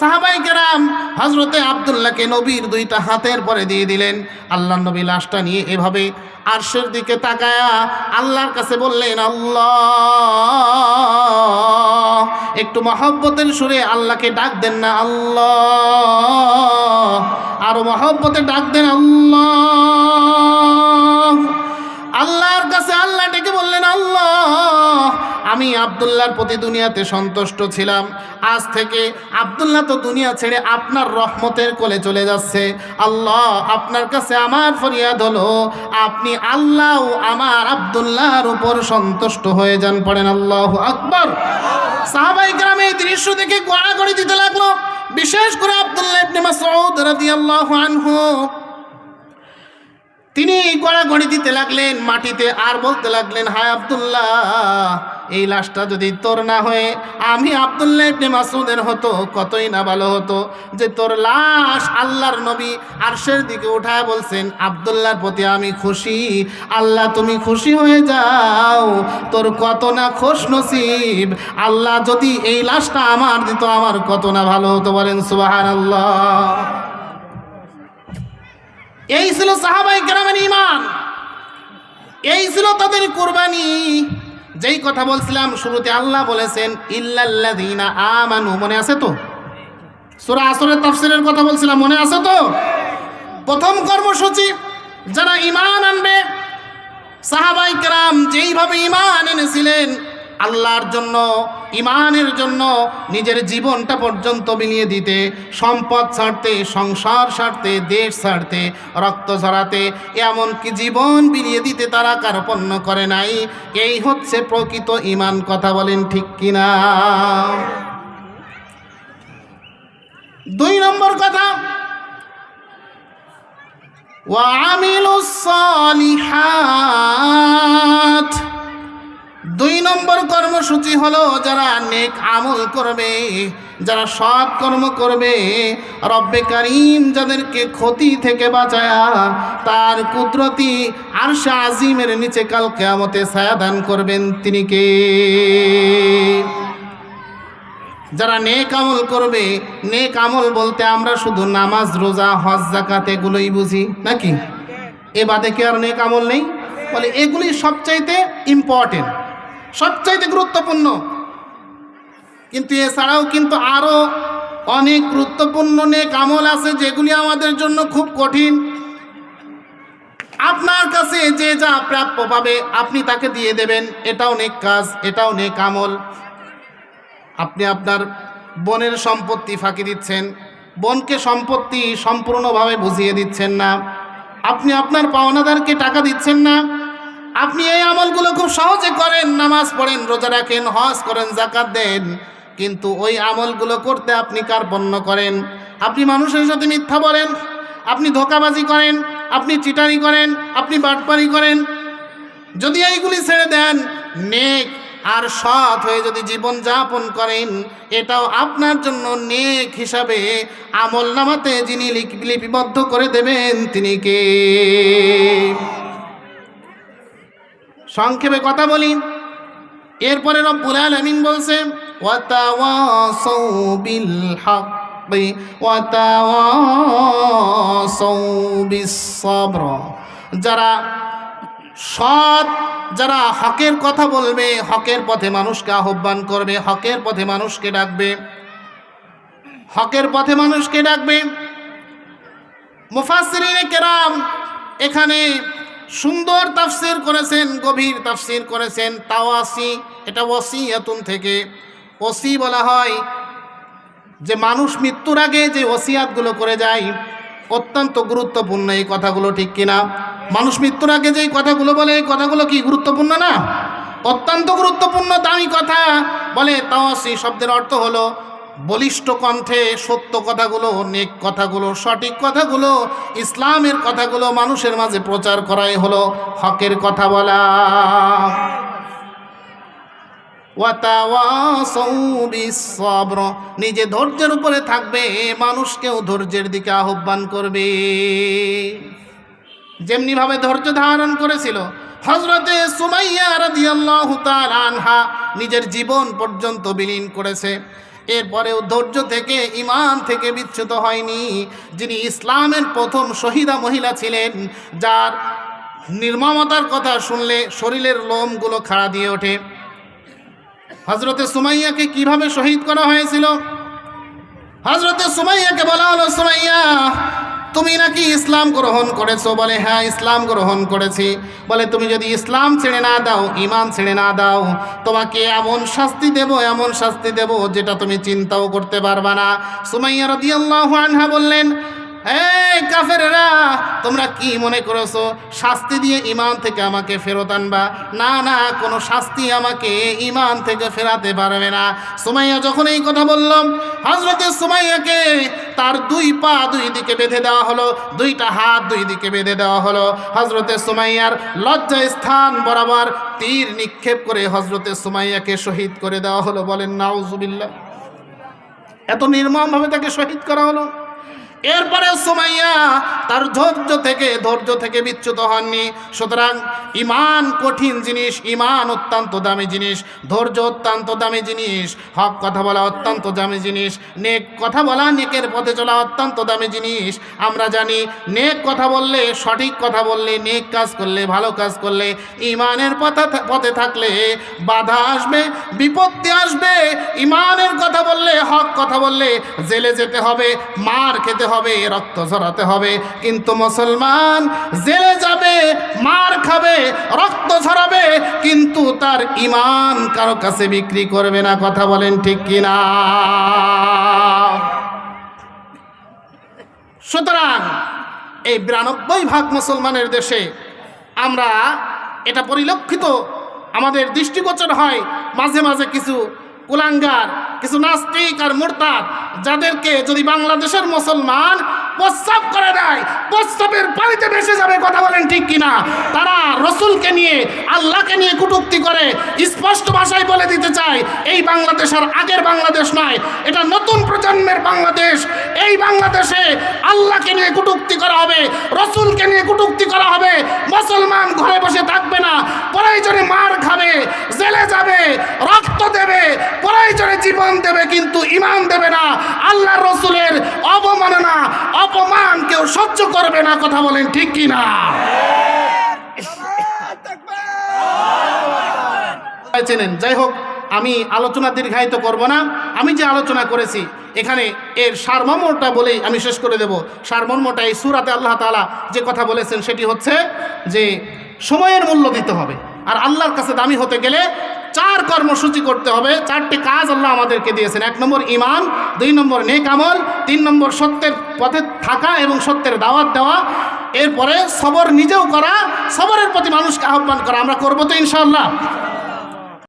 Speaker 1: সাহাবায়ে কেরাম হযরতে আব্দুল্লাহকে নবীর দুইটা হাতের পরে দিয়ে দিলেন। আল্লাহ নবী লাশটা নিয়ে এভাবে আরশের দিকে তাকায়া আল্লাহর কাছে বললেন, আল্লাহ। একটু মহব্বতের সুরে আল্লাহকে ডাক দেন না, আল্লাহ। আরো মহব্বতে ডাক দেন, আল্লাহ। আল্লাহর কাছে আল্লাহ ডেকে বললেন, আল্লাহ, আমি আব্দুল্লাহর প্রতি দুনিয়াতে সন্তুষ্ট ছিলাম, আজ থেকে আব্দুল্লাহ তো দুনিয়া ছেড়ে আপনার রহমতের কোলে চলে যাচ্ছে। আল্লাহ, আপনার কাছে আমার ফরিয়াদ হলো, আপনি আল্লাহ আমার আব্দুল্লাহর উপর সন্তুষ্ট হয়ে যান। পড়েন আল্লাহু আকবার। সাহাবায়ে কেরাম এই দৃশ্য দেখে গড়াগড়ি দিতে লাগলো। বিশেষ করে আব্দুল্লাহ ইবনে মাসউদ রাদিয়াল্লাহু আনহু, তিনি গড়াগড়ি দিতে লাগলেন মাটিতে, আর বলতে লাগলেন, হায় আব্দুল্লাহ, এই লাশটা যদি তোর না হয়ে আমি আব্দুল্লাহ ইবনে মাসউদের হতো, কতই না ভালো হতো যে তোর লাশ আল্লাহর নবী আরশের দিকে উঠায় বলছেন, আব্দুল্লাহর প্রতি আমি খুশি, আল্লাহ তুমি খুশি হয়ে যাও, তোর কত না খুশ নসিব, আল্লাহ যদি এই লাশটা আমার দিত আমার কত না ভালো হতো। বলেন সুবহানাল্লাহ। এই ছিল সাহাবায়ে কেরামের ঈমান, এই ছিল তাদের কুরবানি। যেই কথা বলছিলাম শুরুতে, আল্লাহ বলেছেন ইল্লাল্লাযীনা আমানু, মনে আছে তো? সূরা আসরের তাফসীরের কথা বলছিলাম, মনে আছে তো? প্রথম কর্মসূচি যারা ঈমান আনবে, সাহাবায়ে কেরাম যেইভাবে ঈমান এনেছিলেন, আল্লাহর জন্য, ঈমানের জন্য নিজের জীবনটা পর্যন্ত বিলিয়ে দিতে, সম্পদ ছাড়তে, সংসার ছাড়তে, দেশ ছাড়তে, রক্ত ঝরাতে, এমনকি জীবন বিলিয়ে দিতে তারা কার্পণ্য করে নাই। এই হচ্ছে প্রকৃত ঈমান। কথা বলেন ঠিক কিনা? 2 নম্বর কথা, ওয়া আমিলুস সালিহাত। 2 নম্বর কর্মসূচি হলো যারা নেক আমল করবে, যারা সৎ কর্ম করবে, রব্বে কারীম যাদেরকে ক্ষতি থেকে বাঁচায়া তার কুদরতি আরশে আজিমের নিচে কাল কিয়ামতে ছায়া দান করবেন, তিনি কে? যারা নেক আমল করবে। নেক আমল বলতে আমরা শুধু নামাজ, রোজা, হজ, যাকাত এগুলোই বুঝি নাকি? এ বাদে কি আর নেক আমল নেই? বলে এগুলি সবচাইতে ইম্পর্টেন্ট, সবচাইতে গুরুত্বপূর্ণ, কিন্তু এছাড়াও কিন্তু আরো অনেক গুরুত্বপূর্ণ নেক আমল আছে যেগুলি আমাদের জন্য খুব কঠিন। আপনার কাছে যে যা প্রাপ্য পাবে আপনি তাকে দিয়ে দেবেন, এটাও নেক কাজ, এটাও নেক আমল। আপনি আপনার বোনের সম্পত্তি ফাঁকি দিচ্ছেন, বোনকে সম্পত্তি সম্পূর্ণভাবে বুঝিয়ে দিচ্ছেন না, আপনি আপনার পাওনাদারকে টাকা দিচ্ছেন না, আপনি এই আমলগুলো খুব সহজে করেন, নামাজ পড়েন, রোজা রাখেন, হজ করেন, যাকাত দেন, কিন্তু ওই আমলগুলো করতে আপনি কার্পণ্য করেন, আপনি মানুষের সাথে মিথ্যা বলেন, আপনি ধোঁকাবাজি করেন, আপনি চিটারি করেন, আপনি বাটপারি করেন। যদি এইগুলি ছেড়ে দেন, নেক আর সৎ হয়ে যদি জীবন যাপন করেন, এটাও আপনার জন্য নেক হিসাবে আমল নামাতে যিনি লিপিবদ্ধ করে দেবেন তিনি কে? সংক্ষেপে কথা বলি, এরপরে রব্বুল আলামিন বলছে ওয়াতাওয়াসাউ বিল হাক্কি ওয়াতাওয়াসাউ বিস সাবর। যারা সৎ, যারা হকের কথা বলবে, হকের পথে মানুষকে আহ্বান করবে, হকের পথে মানুষকে ডাকবে, হকের পথে মানুষকে ডাকবে। মুফাসসিরিনে কেরাম এখানে সুন্দর তাফসির করেছেন, গভীর তাফসির করেছেন। তাওয়াসি, এটা ওসিয়াতুন থেকে, ওসি বলা হয় যে মানুষ মৃত্যুর আগে যে ওসিয়াতগুলো করে যায়, অত্যন্ত গুরুত্বপূর্ণ এই কথাগুলো, ঠিক কিনা? মানুষ মৃত্যুর আগে যেই কথাগুলো বলে, এই কথাগুলো কি গুরুত্বপূর্ণ না? অত্যন্ত গুরুত্বপূর্ণ, দামি কথা। বলে তাওয়াসি শব্দের অর্থ হলো বলিষ্ঠ কণ্ঠে সত্য কথাগুলো, নেক কথাগুলো, সঠিক কথাগুলো, ইসলামের কথাগুলো মানুষের মাঝে প্রচার করাই হলো হকের কথা বলা। ওয়াতাওয়াসাউ বিস সাবর, নিজে ধৈর্যের উপরে থাকবে, মানুষকেও ধৈর্যের দিকে আহ্বান করবে। যেমনি ভাবে ধৈর্য ধারণ করেছিল হযরতে সুমাইয়া রাদিয়াল্লাহু তাআলা আনহা, নিজের জীবন পর্যন্ত বিলীন করেছে, এরপরেও ধৈর্য থেকে, ঈমান থেকে বিচ্যুত হয়নি। যিনি ইসলামের প্রথম শহীদা মহিলা ছিলেন, যার নির্মমতার কথা শুনলে শরীরের লোমগুলো খাড়া দিয়ে ওঠে। হযরতে সুমাইয়াকে কিভাবে শহীদ করা হয়েছিল? হযরতে সুমাইয়াকে বলা হলো, সুমাইয়া তুমি নাকি ইসলাম গ্রহণ করেছো? বলে হ্যাঁ, ইসলাম গ্রহণ করেছি। বলে তুমি যদি ইসলাম ছেড়ে না দাও, ঈমান ছেড়ে না দাও, তোমাকে এমন শাস্তি দেব, এমন শাস্তি দেব যেটা তুমি চিন্তাও করতে পারবা না। সুমাইয়া রাদিয়াল্লাহু আনহা বললেন, এই কাফেরেরা, তোমরা কি মনে করেছো শাস্তি দিয়ে ঈমান থেকে আমাকে ফেরত আনবা? না না, কোনো শাস্তি আমাকে ঈমান থেকে ফেরাতে পারবে না। সুমাইয়া যখন এই কথা বললাম, হযরতে সুমাইয়াকে তার দুই পা দুই দিকে বেঁধে দেওয়া হলো, দুইটা হাত দুই দিকে বেঁধে দেওয়া হলো। হযরতে সুমাইয়ার লজ্জা স্থান বরাবর তীর নিক্ষেপ করে হযরতে সুমাইয়াকে শহীদ করে দেওয়া হলো। বলেন নাউজুবিল্লাহ। এত নির্মমভাবে তাকে শহীদ করা হলো। এরপরে সুমাইয়া তার ধৈর্য থেকে বিচ্যুত হননি। সুতরাং ঈমান কঠিন জিনিস, ঈমান অত্যন্ত দামি জিনিস, ধৈর্য অত্যন্ত দামি জিনিস, হক কথা বলা অত্যন্ত দামি জিনিস, নেক কথা বলা, নেকের পথে চলা অত্যন্ত দামি জিনিস। আমরা জানি নেক কথা বললে, সঠিক কথা বললে, নেক কাজ করলে, ভালো কাজ করলে, ঈমানের পথে থাকলে বাধা আসবে, বিপত্তি আসবে। ঈমানের কথা বললে, হক কথা বললে জেলে যেতে হবে, মার খেতে হবে, রক্ত ঝরাতে হবে। কিন্তু মুসলমান জেলে যাবে, মার খাবে, রক্ত ঝরাবে, কিন্তু তার ঈমান কারো কাছে বিক্রি করবে না। কথা বলেন ঠিক কিনা? সুতরাং এই 92% মুসলমানের দেশে আমরা এটা পরিলক্ষিত, আমাদের দৃষ্টিগোচর হয়, মাঝে মাঝে কিছু কুলাঙ্গার, কিছু নাস্তিক আর মুরতাদ, যাদেরকে যদি বাংলাদেশের মুসলমান প্রস্রাব করে দেয়, প্রস্রাবের পানিতে ভেসে যাবে। কথা বলেন ঠিক কিনা? তারা রসুলকে নিয়ে, আল্লাহকে নিয়ে কটূক্তি করে। স্পষ্ট ভাষায় বলে দিতে চাই, এই বাংলাদেশ আর আগের বাংলাদেশ নয়, এটা নতুন প্রজন্মের বাংলাদেশ। এই বাংলাদেশে আল্লাহকে নিয়ে কটূক্তি করা হবে, রসুলকে নিয়ে কটূক্তি করা হবে। মুসলমান ঘরে বসে থাকবে না, প্রয়োজনে মার খাবে, জেলে যাবে, রক্ত দেবে, প্রয়োজনে জীবন দেবে, কিন্তু ঈমান দেবে না। আল্লাহ রসুলের অবমাননা, অপমান কেউ সহ্য করবে না। কথা বলেন ঠিক কিনা? চেনেন। যাই হোক, আমি আলোচনা দীর্ঘায়িত করব না। আমি যে আলোচনা করেছি এখানে এর সারমর্মটা বলেই আমি শেষ করে দেব। সারমর্মটা এই সূরাতে আল্লাহ তাআলা যে কথা বলেছেন সেটি হচ্ছে যে সময়ের মূল্য দিতে হবে, আর আল্লাহর কাছে দামি হতে গেলে 4 কর্মসূচি করতে হবে। 4টি কাজ আল্লাহ আমাদেরকে দিয়েছেন। 1 নম্বর ঈমান, 2 নম্বর নেক আমল, 3 নম্বর সত্যের পথে থাকা এবং সত্যের দাওয়াত দেওয়া, এরপরে সবর নিজেও করা, সবরের প্রতি মানুষকে আহ্বান করা। আমরা করবো তো ইনশাআল্লাহ?